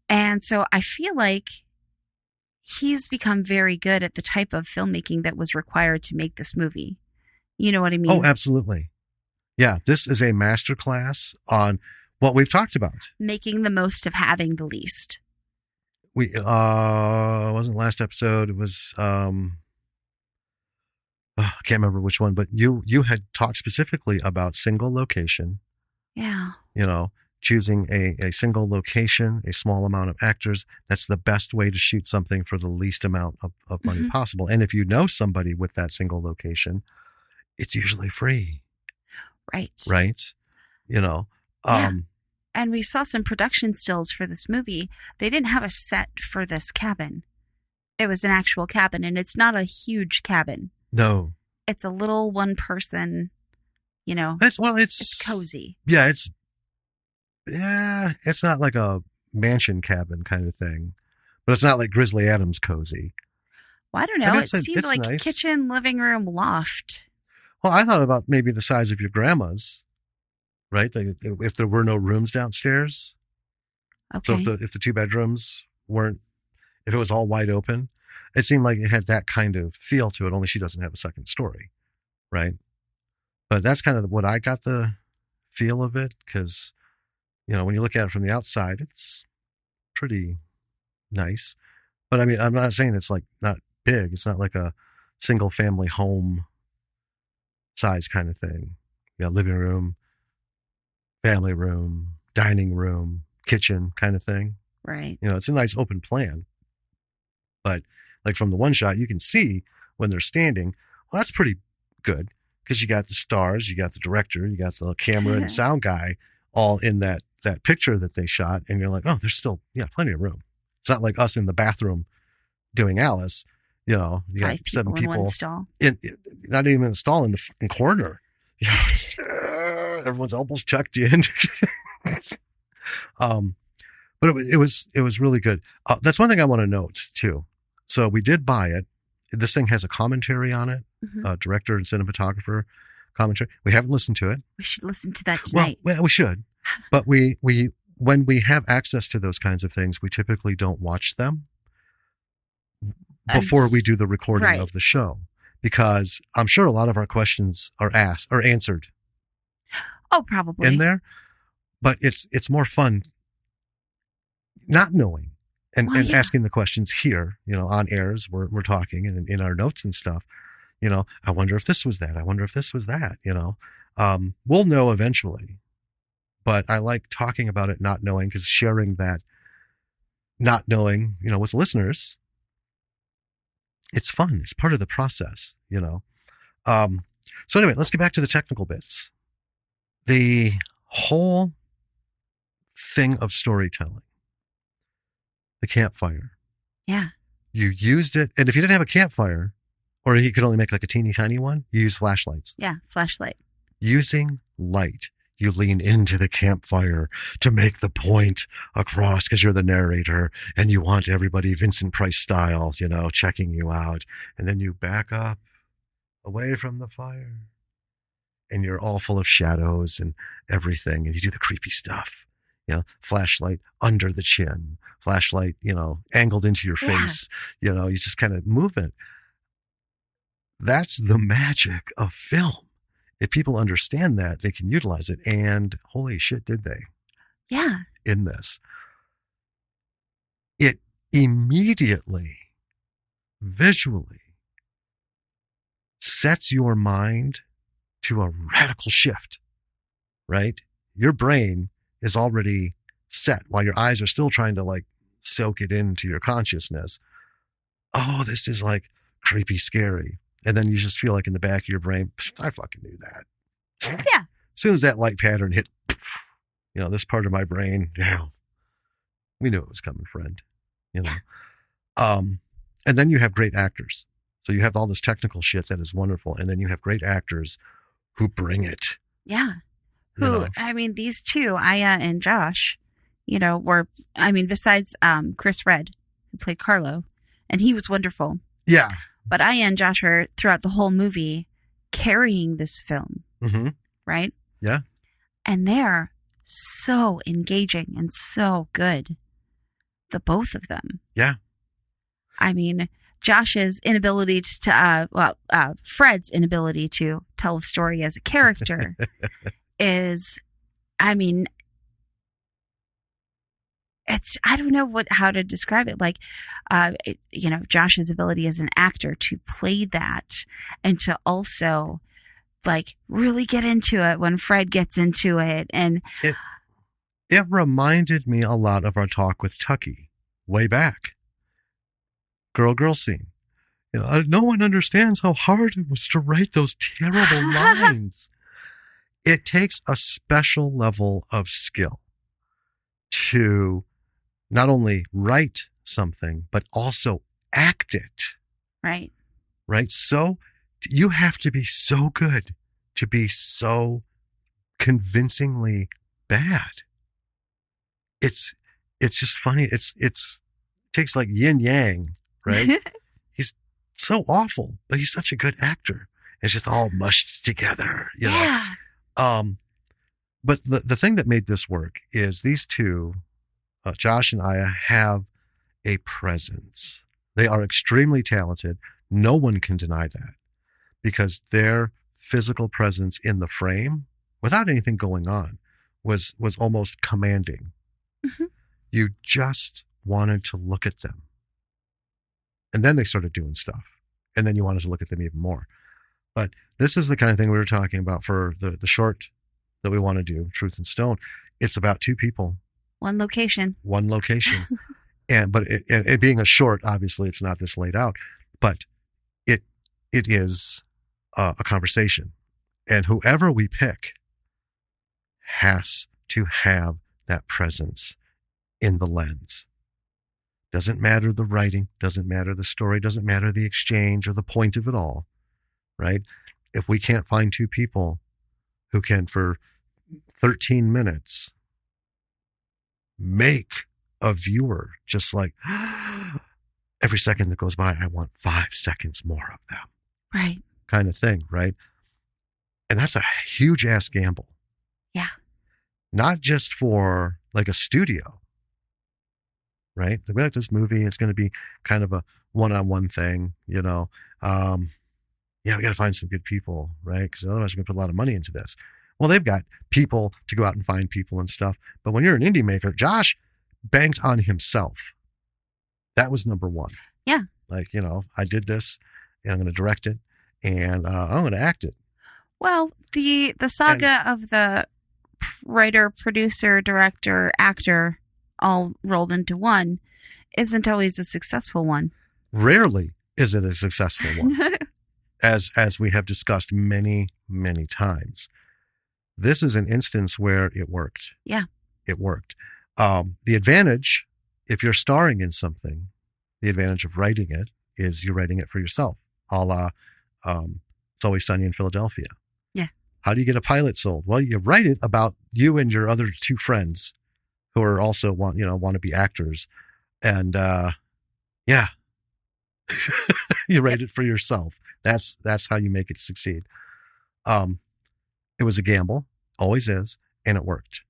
And so I feel like he's become very good at the type of filmmaking that was required to make this movie. You know what I mean? Oh, absolutely. Yeah. This is a masterclass on what we've talked about. Making the most of having the least. It wasn't last episode. It was, I can't remember which one, but you had talked specifically about single location. Yeah. Choosing a single location, a small amount of actors. That's the best way to shoot something for the least amount of money mm-hmm. possible. And if you know somebody with that single location, it's usually free. Right. Right. Yeah. And we saw some production stills for this movie. They didn't have a set for this cabin. It was an actual cabin, and it's not a huge cabin. No. It's a little one person, it's cozy. Yeah, it's not like a mansion cabin kind of thing, but it's not like Grizzly Adams cozy. Well, I don't know. It seemed like nice. Kitchen, living room, loft. Well, I thought about maybe the size of your grandma's, right? If there were no rooms downstairs. Okay. So if the 2 bedrooms weren't, if it was all wide open, it seemed like it had that kind of feel to it, only she doesn't have a second story, right? But that's kind of what I got the feel of it, because, when you look at it from the outside, it's pretty nice. But I mean, I'm not saying it's like not big. It's not like a single family home size kind of thing. Living room, family room, dining room, kitchen kind of thing. Right. It's a nice open plan. But like from the one shot, you can see when they're standing, well, that's pretty good, because you got the stars, you got the director, you got the camera and sound guy all in that picture that they shot. And you're like, oh, there's still, plenty of room. It's not like us in the bathroom doing Alice. You got 7 people in one stall. Not even in the stall, in the corner. Everyone's elbows tucked in. But it was really good. That's one thing I want to note too. So we did buy it. This thing has a commentary on it, director and cinematographer commentary. We haven't listened to it. We should listen to that tonight. Well, we should. But we when we have access to those kinds of things, we typically don't watch them before we do the recording of the show, because I'm sure a lot of our questions are asked or answered. Oh, probably in there. But it's more fun not knowing and asking the questions here, on airs, we're talking and in our notes and stuff, I wonder if this was that. I wonder if this was that, we'll know eventually, but I like talking about it, not knowing, because sharing that not knowing, with listeners, it's fun. It's part of the process, So anyway, let's get back to the technical bits. The whole thing of storytelling, the campfire. Yeah. You used it. And if you didn't have a campfire, or you could only make like a teeny tiny one, you use flashlights. Yeah. Flashlight. Using light. You lean into the campfire to make the point across, because you're the narrator and you want everybody Vincent Price style, checking you out. And then you back up away from the fire and you're all full of shadows and everything. And you do the creepy stuff, flashlight under the chin, flashlight, angled into your face, you just kind of move it. That's the magic of film. If people understand that, they can utilize it. And holy shit, did they? Yeah. In this. It immediately, visually, sets your mind to a radical shift, right? Your brain is already set while your eyes are still trying to like soak it into your consciousness. Oh, this is like creepy, scary. And then you just feel like in the back of your brain, I fucking knew that. Yeah. As soon as that light pattern hit, this part of my brain, we knew it was coming, friend. And then you have great actors. So you have all this technical shit that is wonderful. And then you have great actors who bring it. Yeah. I mean, these two, Aya and Josh, were, besides Chris Redd, who played Carlo, and he was wonderful. Yeah. But Aya and Josh are throughout the whole movie carrying this film, right? Yeah. And they're so engaging and so good, the both of them. Yeah. I mean, Josh's inability to, Fred's inability to tell a story as a character is, I don't know how to describe it. Like, Josh's ability as an actor to play that and to also like really get into it when Fred gets into it. And it reminded me a lot of our talk with Tucky way back. Girl scene. No one understands how hard it was to write those terrible lines. It takes a special level of skill to not only write something, but also act it. Right. Right. So you have to be so good to be so convincingly bad. It's just funny. It takes like yin yang, right? so awful, but he's such a good actor. It's just all mushed together, you know. Yeah. But the thing that made this work is these two, Josh and Aya, have a presence. They are extremely talented. No one can deny that, because their physical presence in the frame, without anything going on, was almost commanding. Mm-hmm. You just wanted to look at them. And then they started doing stuff. And then you wanted to look at them even more. But this is the kind of thing we were talking about for the short that we want to do, Truth and Stone. It's about two people. One location. But it being a short, obviously it's not this laid out, but it is a conversation. And whoever we pick has to have that presence in the lens. Doesn't matter the writing, doesn't matter the story, doesn't matter the exchange or the point of it all, right? If we can't find two people who can, for 13 minutes, make a viewer just like, every second that goes by, I want 5 seconds more of them. Right. Kind of thing, right? And that's a huge ass gamble. Yeah. Not just for like a studio, right? We like this movie, it's going to be kind of a one-on-one thing, you know. Yeah, we got to find some good people, right? Because otherwise we're going to put a lot of money into this. Well, they've got people to go out and find people and stuff. But when you're an indie maker, Josh banked on himself. That was number one. Yeah. Like, you know, I did this and I'm going to direct it and I'm going to act it. Well, the saga of the writer, producer, director, actor all rolled into one isn't always a successful one. Rarely is it a successful one. As we have discussed many, many times. This is an instance where it worked. Yeah. It worked. The advantage, if you're starring in something, the advantage of writing it is you're writing it for yourself. A la It's Always Sunny in Philadelphia. Yeah. How do you get a pilot sold? Well, you write it about you and your other two friends who are also want to be actors. And yeah. You write it for yourself. That's how you make it succeed. It was a gamble, always is, and it worked.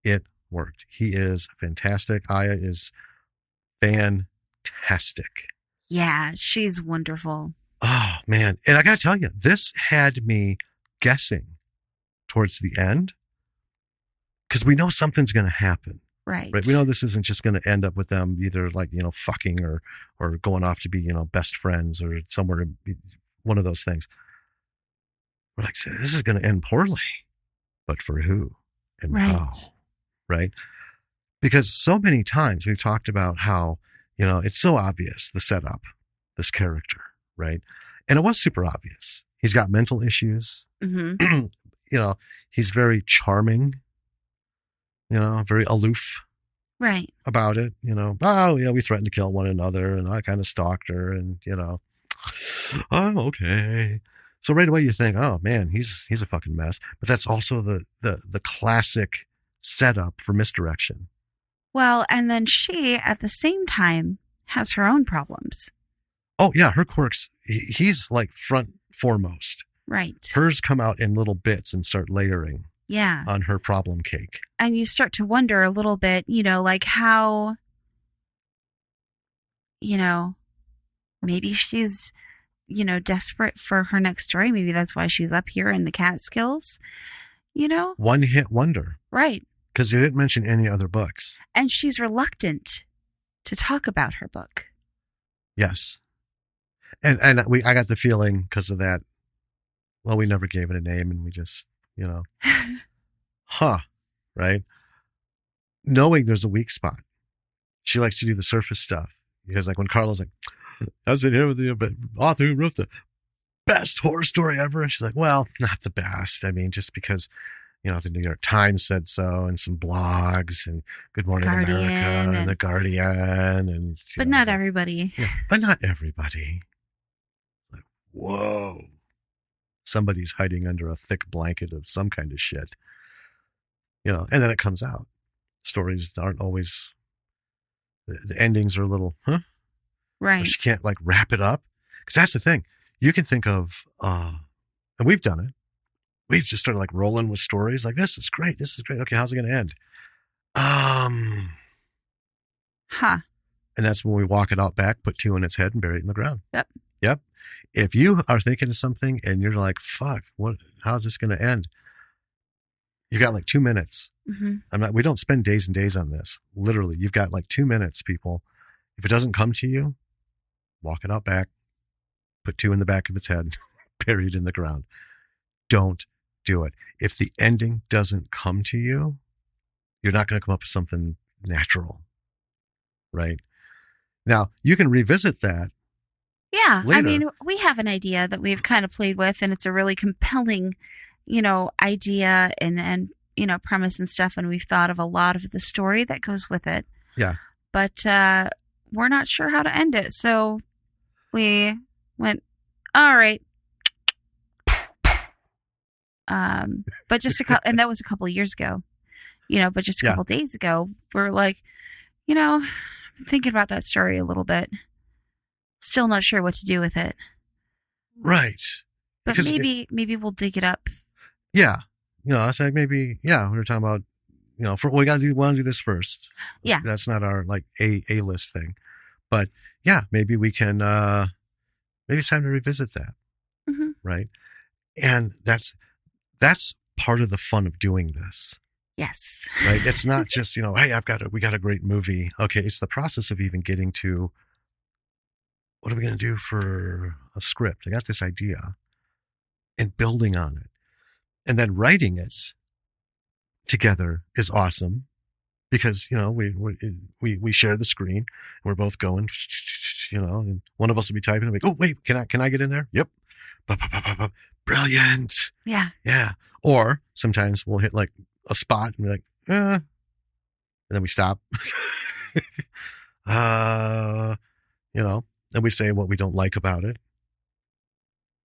It worked. He is fantastic. Aya is fantastic. Yeah, she's wonderful. Oh, man. And I got to tell you, this had me guessing towards the end because we know something's going to happen. Right. We know this isn't just going to end up with them either like, fucking or going off to be, best friends or somewhere, one of those things. We're like, this is going to end poorly, but for who and how, right? Because so many times we've talked about how, it's so obvious, the setup, this character, right? And it was super obvious. He's got mental issues. Mm-hmm. He's very charming, very aloof. Right. About it, we threatened to kill one another and I kind of stalked her and, oh, okay. So right away you think, oh man, he's a fucking mess. But that's also the classic setup for misdirection. Well, and then she at the same time has her own problems. Oh yeah, her quirks. He's like front foremost. Right. Hers come out in little bits and start layering. Yeah. On her problem cake. And you start to wonder a little bit, like how, maybe she's, desperate for her next story. Maybe that's why she's up here in the Catskills, One hit wonder. Right. Because they didn't mention any other books. And she's reluctant to talk about her book. Yes. And I got the feeling because of that, well, we never gave it a name and we just, right? Knowing there's a weak spot. She likes to do the surface stuff because like when Carla's like, I was in here with the author who wrote the best horror story ever. And she's like, well, not the best. I mean, just because, the New York Times said so and some blogs and Good Morning Guardian America and The Guardian. And but not everybody. Yeah, but not everybody. Like, whoa. Somebody's hiding under a thick blanket of some kind of shit. And then it comes out. Stories aren't always, the endings are a little, Right. She can't like wrap it up. Because that's the thing. You can think of, and we've done it. We've just started like rolling with stories like, this is great. This is great. Okay, how's it going to end? And that's when we walk it out back, put 2 in its head and bury it in the ground. Yep. If you are thinking of something and you're like, fuck, how's this going to end? You got like 2 minutes. We don't spend days and days on this. Literally, you've got like 2 minutes, people. If it doesn't come to you, walk it out back, put 2 in the back of its head, bury it in the ground. Don't do it. If the ending doesn't come to you, you're not going to come up with something natural, right? Now, you can revisit that. Yeah. Later. I mean, we have an idea that we've kind of played with, and it's a really compelling, idea and premise and stuff. And we've thought of a lot of the story that goes with it. Yeah. But we're not sure how to end it. So we went, all right. But just and that was a couple of years ago, but just a couple of days ago, we're like, I'm thinking about that story a little bit. Still not sure what to do with it. Right. But maybe we'll dig it up. Yeah. I was like, maybe, we were talking about, we want to do this first. Yeah. That's not our like a list thing, but yeah, maybe we can, maybe it's time to revisit that. Right. And that's part of the fun of doing this. Yes. Right. It's not just, hey, we got a great movie. Okay. It's the process of even getting to, what are we going to do for a script? I got this idea, and building on it, and then writing it together is awesome because, we share the screen and we're both going, and one of us will be typing and like, oh, wait, can I get in there? Yep. Brilliant. Yeah. Yeah. Or sometimes we'll hit like a spot and be like, and then we stop, and we say what we don't like about it.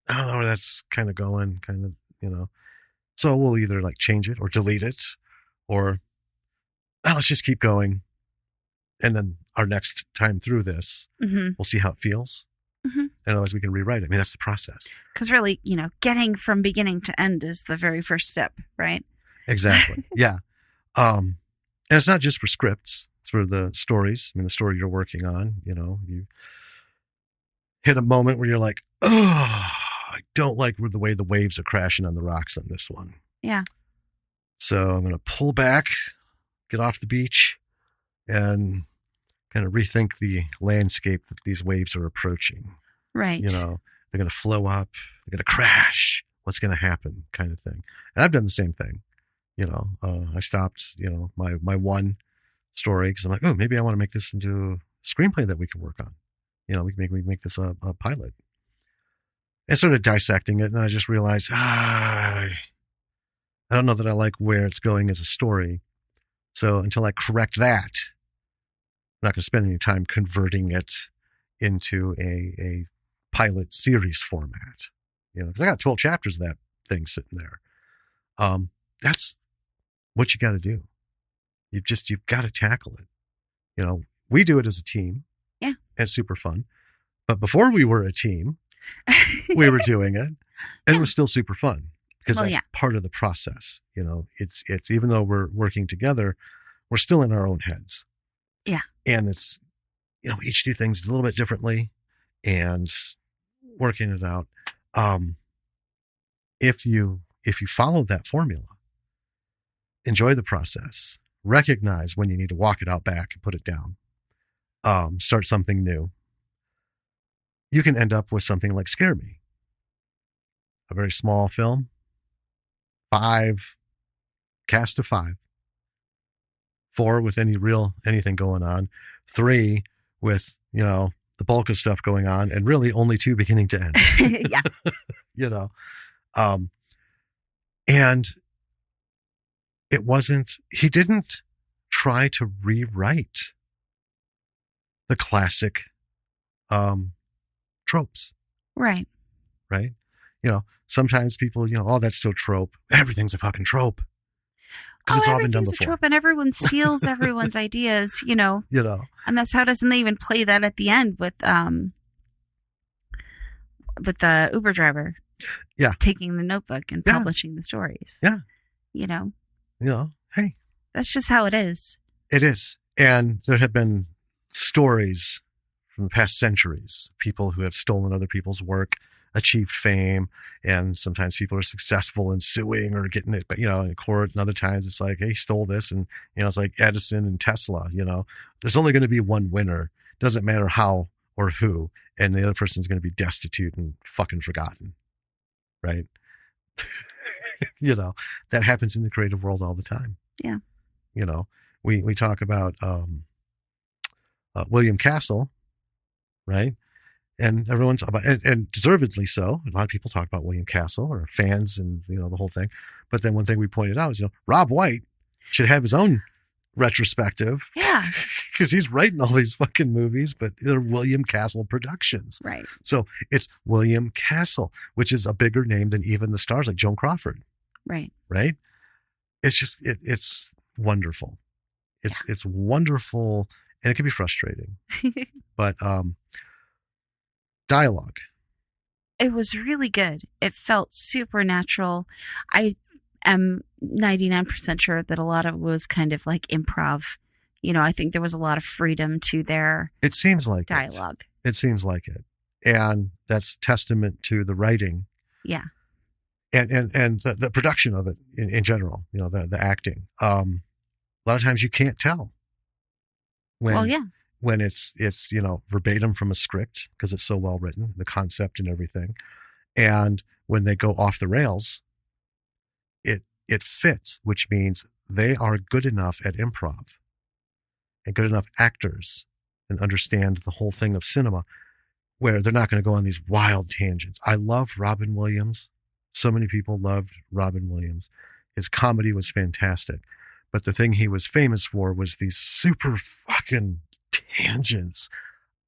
I don't know where that's kind of going, So we'll either like change it or delete it or let's just keep going. And then our next time through this, we'll see how it feels. And otherwise we can rewrite it. I mean, that's the process. Because really, getting from beginning to end is the very first step, right? Exactly. Yeah. And it's not just for scripts. It's for the stories. I mean, the story you're working on, you hit a moment where you're like, oh, I don't like the way the waves are crashing on the rocks on this one. Yeah. So I'm going to pull back, get off the beach, and kind of rethink the landscape that these waves are approaching. Right. They're going to flow up, they're going to crash. What's going to happen, kind of thing. And I've done the same thing. I stopped, my one story because I'm like, oh, maybe I want to make this into a screenplay that we can work on. We can make this a pilot. And started dissecting it, and I just realized, I don't know that I like where it's going as a story. So until I correct that, I'm not going to spend any time converting it into a pilot series format. Because I got 12 chapters of that thing sitting there. That's what you got to do. You've got to tackle it. We do it as a team. Yeah. It's super fun. But before we were a team, we were doing it, and it was still super fun because that's part of the process. It's even though we're working together, we're still in our own heads. Yeah. And it's, each do things a little bit differently and working it out. If you follow that formula, enjoy the process, recognize when you need to walk it out back and put it down, start something new, you can end up with something like Scare Me, a very small film, cast of 5, 4 with anything going on, 3 with, the bulk of stuff going on, and really only 2 beginning to end. Yeah. And he didn't try to rewrite the classic, tropes. Right. Right. Sometimes people, oh, that's so trope. Everything's a fucking trope. Because it's all been done before. A trope, and everyone steals everyone's ideas, And that's how doesn't they even play that at the end with with the Uber driver. Yeah. Taking the notebook and publishing the stories. Yeah. You know? Hey. That's just how it is. It is. And there have been stories from the past centuries, people who have stolen other people's work, achieved fame, and sometimes people are successful in suing or getting it, but in court. And other times it's like, hey, he stole this, and it's like Edison and Tesla. There's only going to be one winner. Doesn't matter how or who, and the other person's going to be destitute and fucking forgotten, right? That happens in the creative world all the time. Yeah. We talk about William Castle, right? And everyone's about, and deservedly so. A lot of people talk about William Castle or fans and, the whole thing. But then one thing we pointed out is, Rob White should have his own retrospective. Yeah. Because he's writing all these fucking movies, but they're William Castle productions. Right. So it's William Castle, which is a bigger name than even the stars like Joan Crawford. Right. Right. It's just, it's wonderful. It's wonderful, and it can be frustrating. But, dialogue. It was really good. It felt supernatural. I am 99% sure that a lot of it was kind of like improv. I think there was a lot of freedom to their It seems like dialogue. It seems like it. And that's testament to the writing. Yeah. And the production of it in general, the acting. A lot of times you can't tell when it's verbatim from a script because it's so well written, the concept and everything. And when they go off the rails, it fits, which means they are good enough at improv and good enough actors and understand the whole thing of cinema where they're not going to go on these wild tangents. I love Robin Williams. So many people loved Robin Williams. His comedy was fantastic. But the thing he was famous for was these super fucking tangents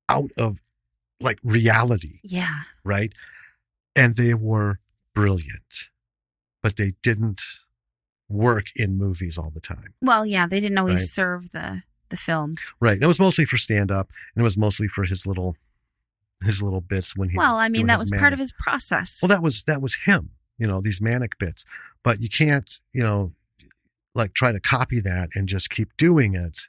out of like reality. Yeah. Right. And they were brilliant, but they didn't work in movies all the time. Well, yeah, they didn't always serve the film. Right. And it was mostly for stand up, and it was mostly for his little bits when he that was part of his process. Well, that was him, these manic bits. But you can't, like try to copy that and just keep doing it.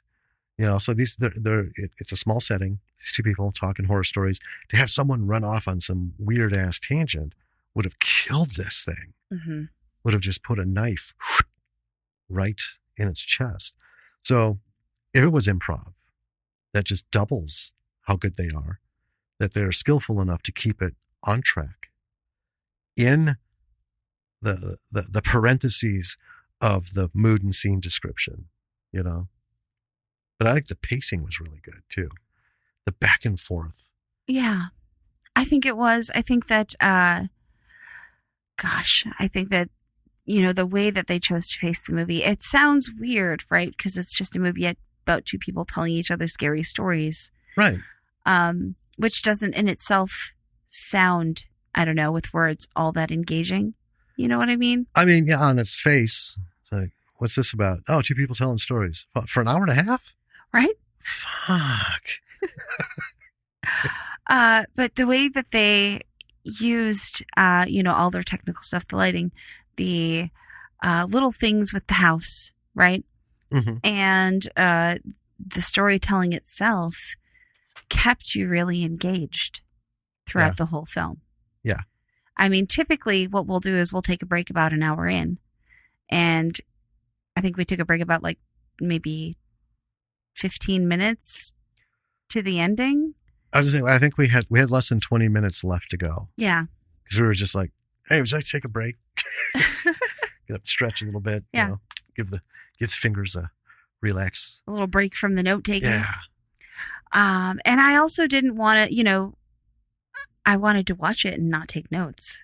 So it's a small setting. These two people talking horror stories. To have someone run off on some weird ass tangent would have killed this thing. Mm-hmm. Would have just put a knife right in its chest. So if it was improv, that just doubles how good they are, that they're skillful enough to keep it on track in the parentheses of the mood and scene description, But I think the pacing was really good too. The back and forth. Yeah. I think it was. I think that, I think that, the way that they chose to pace the movie, it sounds weird, right? Because it's just a movie about two people telling each other scary stories. Right. Which doesn't in itself sound, I don't know, with words all that engaging. You know what I mean? I mean, yeah, on its face, it's like, what's this about? Oh, two people telling stories for an hour and a half? Right? Fuck. But the way that they used, all their technical stuff, the lighting, the little things with the house, right? Mm-hmm. And the storytelling itself kept you really engaged throughout the whole film. Yeah. I mean, typically what we'll do is we'll take a break about an hour in. And I think we took a break about like maybe 15 minutes to the ending. I was going to say, I think we had less than 20 minutes left to go. Yeah. Because we were just like, hey, would you like to take a break? Get up, stretch a little bit. Yeah. Give the fingers a relax. A little break from the note taking. Yeah. And I also didn't want to, I wanted to watch it and not take notes.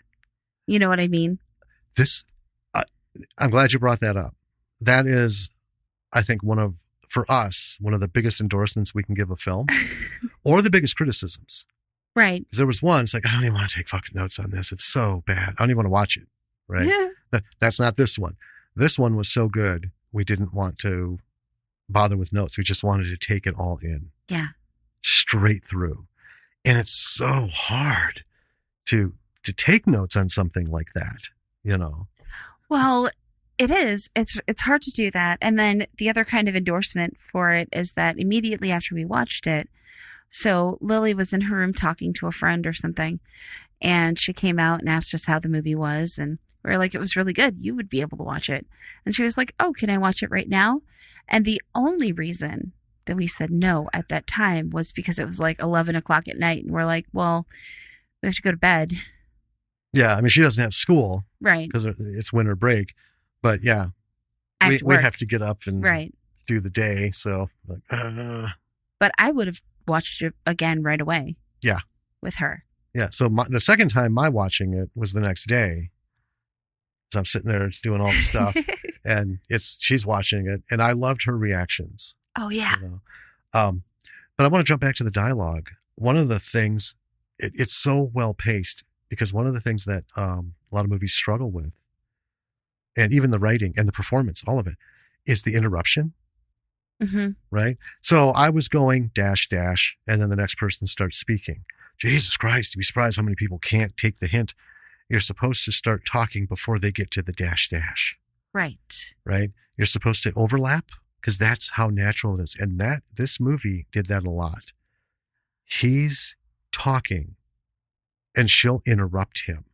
You know what I mean? I'm glad you brought that up. That is, I think, for us, one of the biggest endorsements we can give a film or the biggest criticisms. Right. Because there was one, it's like, I don't even want to take fucking notes on this. It's so bad. I don't even want to watch it. Right. Yeah. That's not this one. This one was so good. We didn't want to bother with notes. We just wanted to take it all in. Yeah. Straight through. And it's so hard to take notes on something like that, you know. Well, it is. It's hard to do that. And then the other kind of endorsement for it is that immediately after we watched it, so Lily was in her room talking to a friend or something, and she came out and asked us how the movie was, and we were like, it was really good. You would be able to watch it. And she was like, oh, can I watch it right now? And the only reason that we said no at that time was because it was like 11 o'clock at night, and we're like, well, we have to go to bed. Yeah, I mean, she doesn't have school, right? Because it's winter break. But yeah, we have to get up and do the day. So, but I would have watched it again right away. Yeah, with her. Yeah. So the second time my watching it was the next day. So I'm sitting there doing all the stuff, and she's watching it, and I loved her reactions. Oh yeah. You know? But I want to jump back to the dialogue. One of the things, it's so well paced, because one of the things that a lot of movies struggle with, and even the writing and the performance, all of it, is the interruption. Mm-hmm. Right? So I was going dash, and then the next person starts speaking. Jesus Christ, you'd be surprised how many people can't take the hint. You're supposed to start talking before they get to the dash. Right. Right? You're supposed to overlap, because that's how natural it is. And this movie did that a lot. He's talking and she'll interrupt him.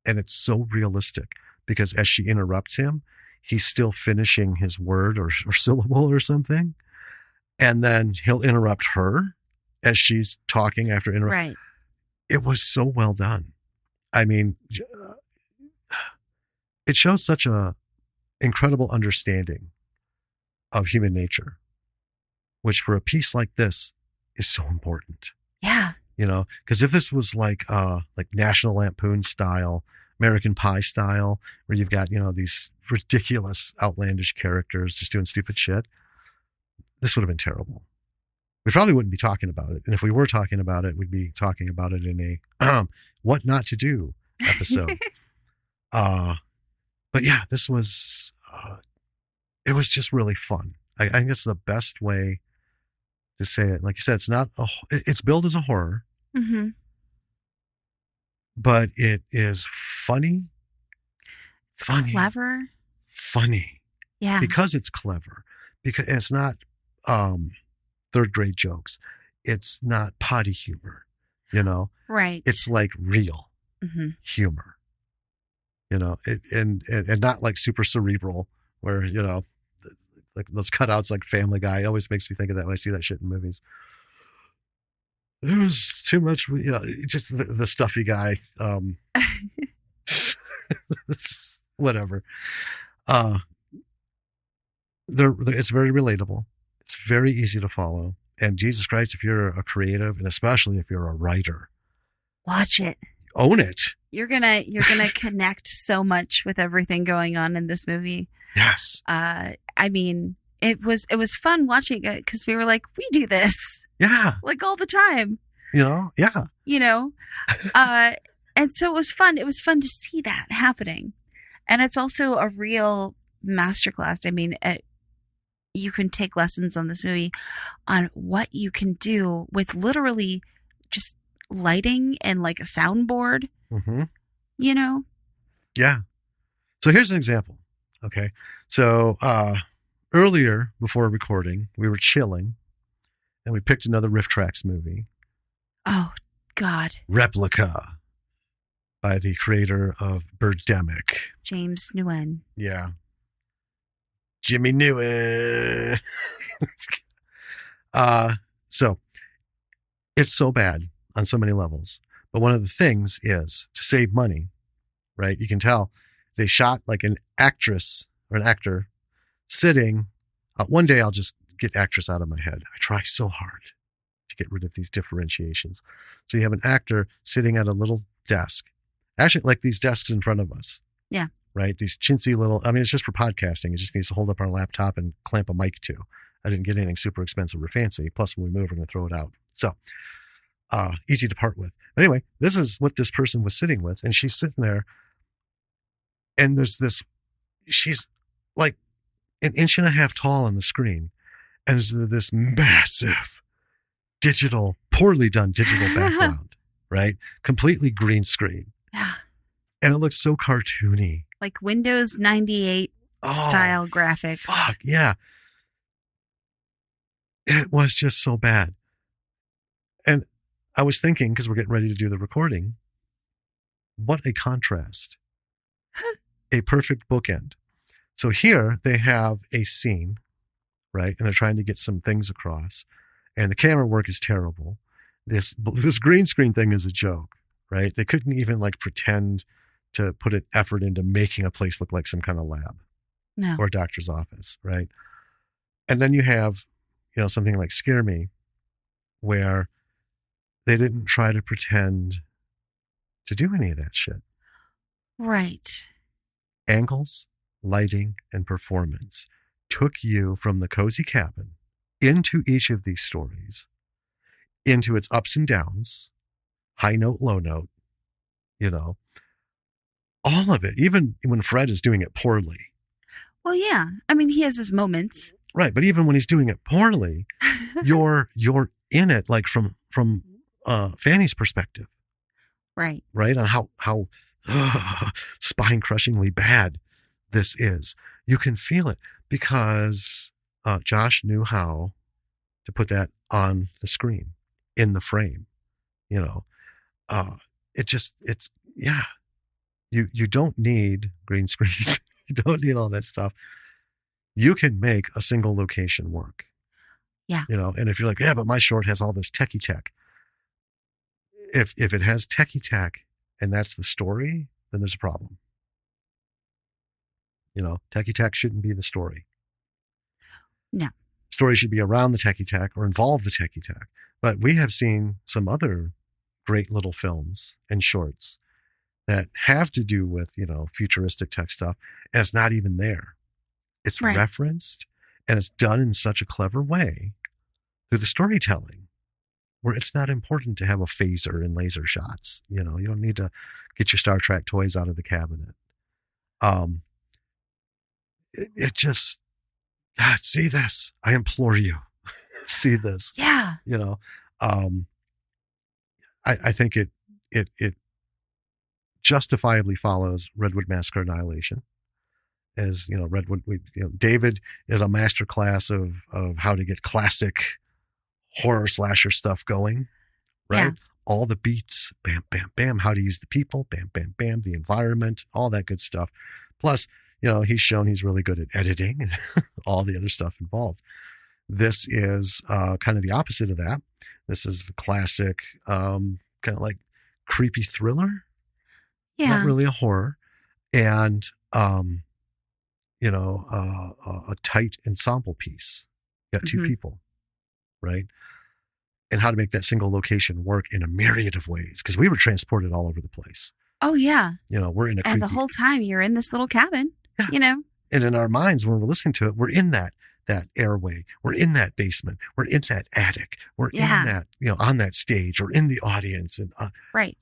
And it's so realistic, because as she interrupts him, he's still finishing his word or syllable or something. And then he'll interrupt her as she's talking after interrupt. Right. It was so well done. I mean, it shows such a incredible understanding of human nature, which for a piece like this is so important. Yeah. You know, because if this was like National Lampoon style, American Pie style, where you've got, you know, these ridiculous, outlandish characters just doing stupid shit, this would have been terrible. We probably wouldn't be talking about it. And if we were talking about it, we'd be talking about it in a what not to do episode. But yeah, this was, it was just really fun. I think that's the best way to say it. Like you said, it's billed as a horror, mm-hmm. but it is funny. It's clever. Funny. Yeah. Because it's clever. Because it's not third grade jokes. It's not potty humor, you know? Right. It's like real mm-hmm. humor, you know, and not like super cerebral where, you know, like those cutouts like Family Guy. It always makes me think of that when I see that shit in movies. There was too much, you know, just the stuffy guy. Whatever. It's very relatable. It's very easy to follow. And Jesus Christ, if you're a creative, and especially if you're a writer, watch it. Own it. You're gonna connect so much with everything going on in this movie. Yes. I mean, it was fun watching it, because we were like, we do this. Yeah. Like all the time. You know? Yeah. You know? And so it was fun. It was fun to see that happening. And it's also a real masterclass. I mean, you can take lessons on this movie on what you can do with literally just lighting and like a soundboard, mm-hmm. you know? Yeah. So here's an example. Okay. So earlier before recording, we were chilling and we picked another Riff Tracks movie. Oh, God. Replica by the creator of Birdemic. James Nguyen. Yeah. Jimmy Nguyen. So it's so bad on so many levels. But one of the things is to save money, right? You can tell they shot like an actress or an actor sitting. One day I'll just get actress out of my head. I try so hard to get rid of these differentiations. So you have an actor sitting at a little desk, actually like these desks in front of us. Yeah. Right? These chintzy little, I mean, it's just for podcasting. It just needs to hold up our laptop and clamp a mic to. I didn't get anything super expensive or fancy. Plus, when we move, we're going to throw it out. So, easy to part with. But anyway, this is what this person was sitting with. And she's sitting there. And she's like an inch and a half tall on the screen. And there's this massive poorly done digital background. right? Completely green screen. Yeah. And it looks so cartoony. Like Windows 98 style graphics. Fuck, yeah. It was just so bad. And I was thinking, because we're getting ready to do the recording, what a contrast. A perfect bookend. So here they have a scene, right? And they're trying to get some things across. And the camera work is terrible. This green screen thing is a joke, right? They couldn't even like pretend to put an effort into making a place look like some kind of lab or a doctor's office, right? And then you have, something like Scare Me, where they didn't try to pretend to do any of that shit. Right. Angles, lighting, and performance took you from the cozy cabin into each of these stories, into its ups and downs, high note, low note, all of it, even when Fred is doing it poorly. Well, yeah. I mean, he has his moments. Right. But even when he's doing it poorly, you're in it, like from Fanny's perspective. Right. Right. On how spine crushingly bad this is. You can feel it because Josh knew how to put that on the screen, in the frame. You don't need green screen. You don't need all that stuff. You can make a single location work. Yeah. And if you're like, yeah, but my short has all this techie tech. If it has techie tech and that's the story, then there's a problem. Techie tech shouldn't be the story. No. Story should be around the techie tech or involve the techie tech. But we have seen some other great little films and shorts that have to do with, futuristic tech stuff, and it's not even there. It's referenced, and it's done in such a clever way through the storytelling, where it's not important to have a phaser and laser shots. You don't need to get your Star Trek toys out of the cabinet. It just, God, see this. I implore you, see this. Yeah. I think it justifiably follows Redwood Massacre Annihilation. As Redwood, David is a master class of how to get classic horror slasher stuff going, right? Yeah. All the beats, bam, bam, bam, how to use the people, bam, bam, bam, the environment, all that good stuff. Plus, he's shown he's really good at editing and all the other stuff involved. This is kind of the opposite of that. This is the classic kind of like creepy thriller. Yeah. Not really a horror. And, a tight ensemble piece. You got two people, right? And how to make that single location work in a myriad of ways. Because we were transported all over the place. Oh, yeah. We're in a and the whole time you're in this little cabin, And in our minds, when we're listening to it, we're in that airway. We're in that basement. We're in that attic. We're in that, on that stage or in the audience. And right.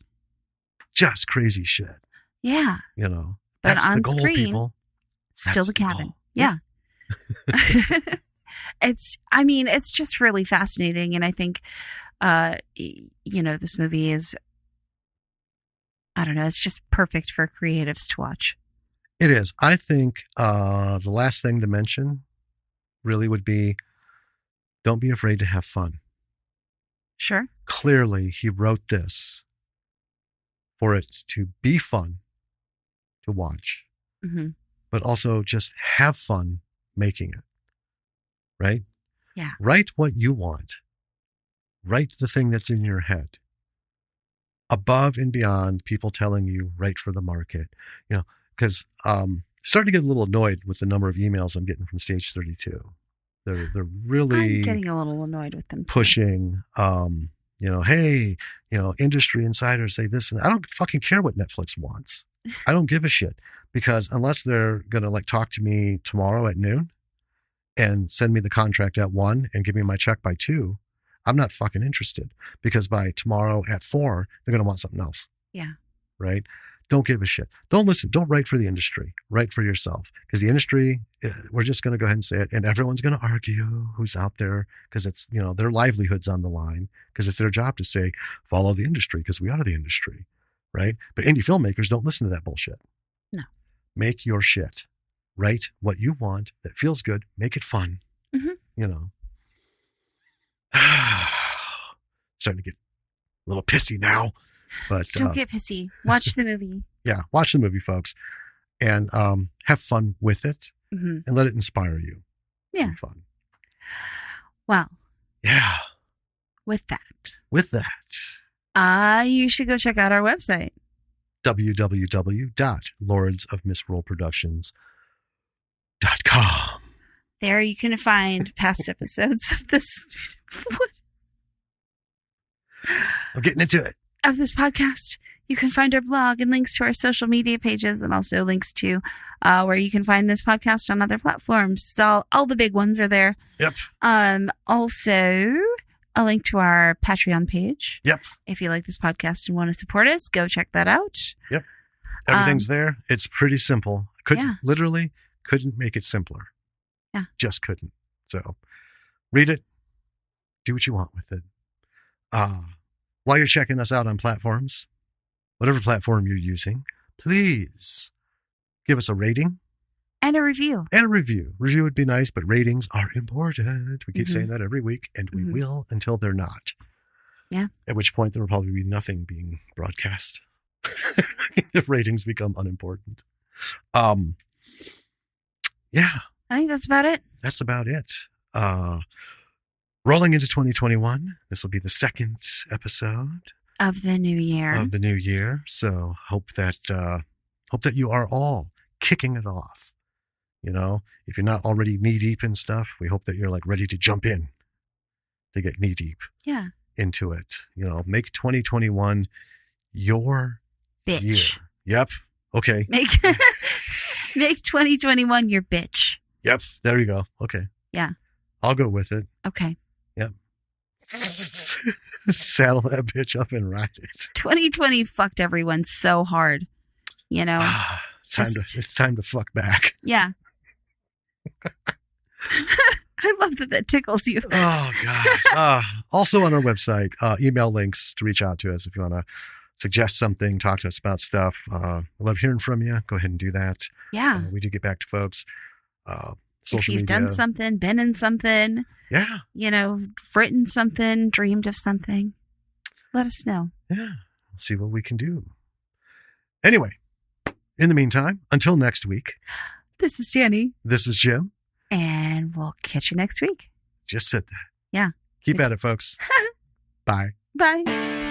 Just crazy shit. Yeah. But that's on the goal, screen, people. Still that's the cabin. Yeah. It's just really fascinating. And I think, this movie is, I don't know, it's just perfect for creatives to watch. It is. I think the last thing to mention really would be, don't be afraid to have fun. Sure. Clearly, he wrote this for it to be fun to watch, but also just have fun making it. Right? Yeah. Write what you want. Write the thing that's in your head. Above and beyond people telling you write for the market. Because starting to get a little annoyed with the number of emails I'm getting from Stage 32. They're really I'm getting a little annoyed with them too. Pushing, hey, industry insiders say this, and I don't fucking care what Netflix wants. I don't give a shit, because unless they're gonna talk to me tomorrow at noon and send me the contract at 1 and give me my check by 2, I'm not fucking interested, because by tomorrow at 4 they're gonna want something else. Yeah. Right. Don't give a shit. Don't listen. Don't write for the industry. Write for yourself. Because the industry, we're just going to go ahead and say it. And everyone's going to argue who's out there because it's, their livelihood's on the line because it's their job to say, follow the industry because we are the industry. Right? But indie filmmakers don't listen to that bullshit. No. Make your shit. Write what you want that feels good. Make it fun. Mm-hmm. Starting to get a little pissy now. But don't get pissy. Watch the movie. Yeah, watch the movie, folks, and have fun with it, mm-hmm. and let it inspire you. Yeah, have fun. Well, yeah. With that, you should go check out our website, www.lordsofmisrollproductions.com. There you can find past episodes of this. I'm getting into it. Of this podcast. You can find our blog and links to our social media pages, and also links to where you can find this podcast on other platforms. So all the big ones are there. Yep. Also, a link to our Patreon page. Yep. If you like this podcast and want to support us, go check that out. Yep. Everything's there. It's pretty simple. Literally couldn't make it simpler. Yeah. Just couldn't. So read it. Do what you want with it. While you're checking us out on platforms, whatever platform you're using, please give us a rating. And a review. Review would be nice, but ratings are important. We keep saying that every week, and we will until they're not. Yeah. At which point there will probably be nothing being broadcast if ratings become unimportant. Yeah. I think that's about it. That's about it. Rolling into 2021, this will be the second episode of the new year. So hope that you are all kicking it off. If you're not already knee deep in stuff, we hope that you're like ready to jump in to get knee deep. Yeah. Into it. Make 2021 your bitch year. Yep. Okay. Make 2021 your bitch. Yep. There you go. Okay. Yeah. I'll go with it. Okay. Yep. Saddle that bitch up and ride it. 2020 fucked everyone so hard. It's time to fuck back. Yeah. I love that tickles you. Oh, God. Also on our website, email links to reach out to us if you want to suggest something, talk to us about stuff. I love hearing from you. Go ahead and do that. Yeah. We do get back to folks. If you've done something, been in something, written something, dreamed of something, let us know. Yeah. See what we can do. Anyway, in the meantime, until next week. This is Jenny. This is Jim. And we'll catch you next week. Just said that. Yeah. Keep at it, folks. Bye. Bye.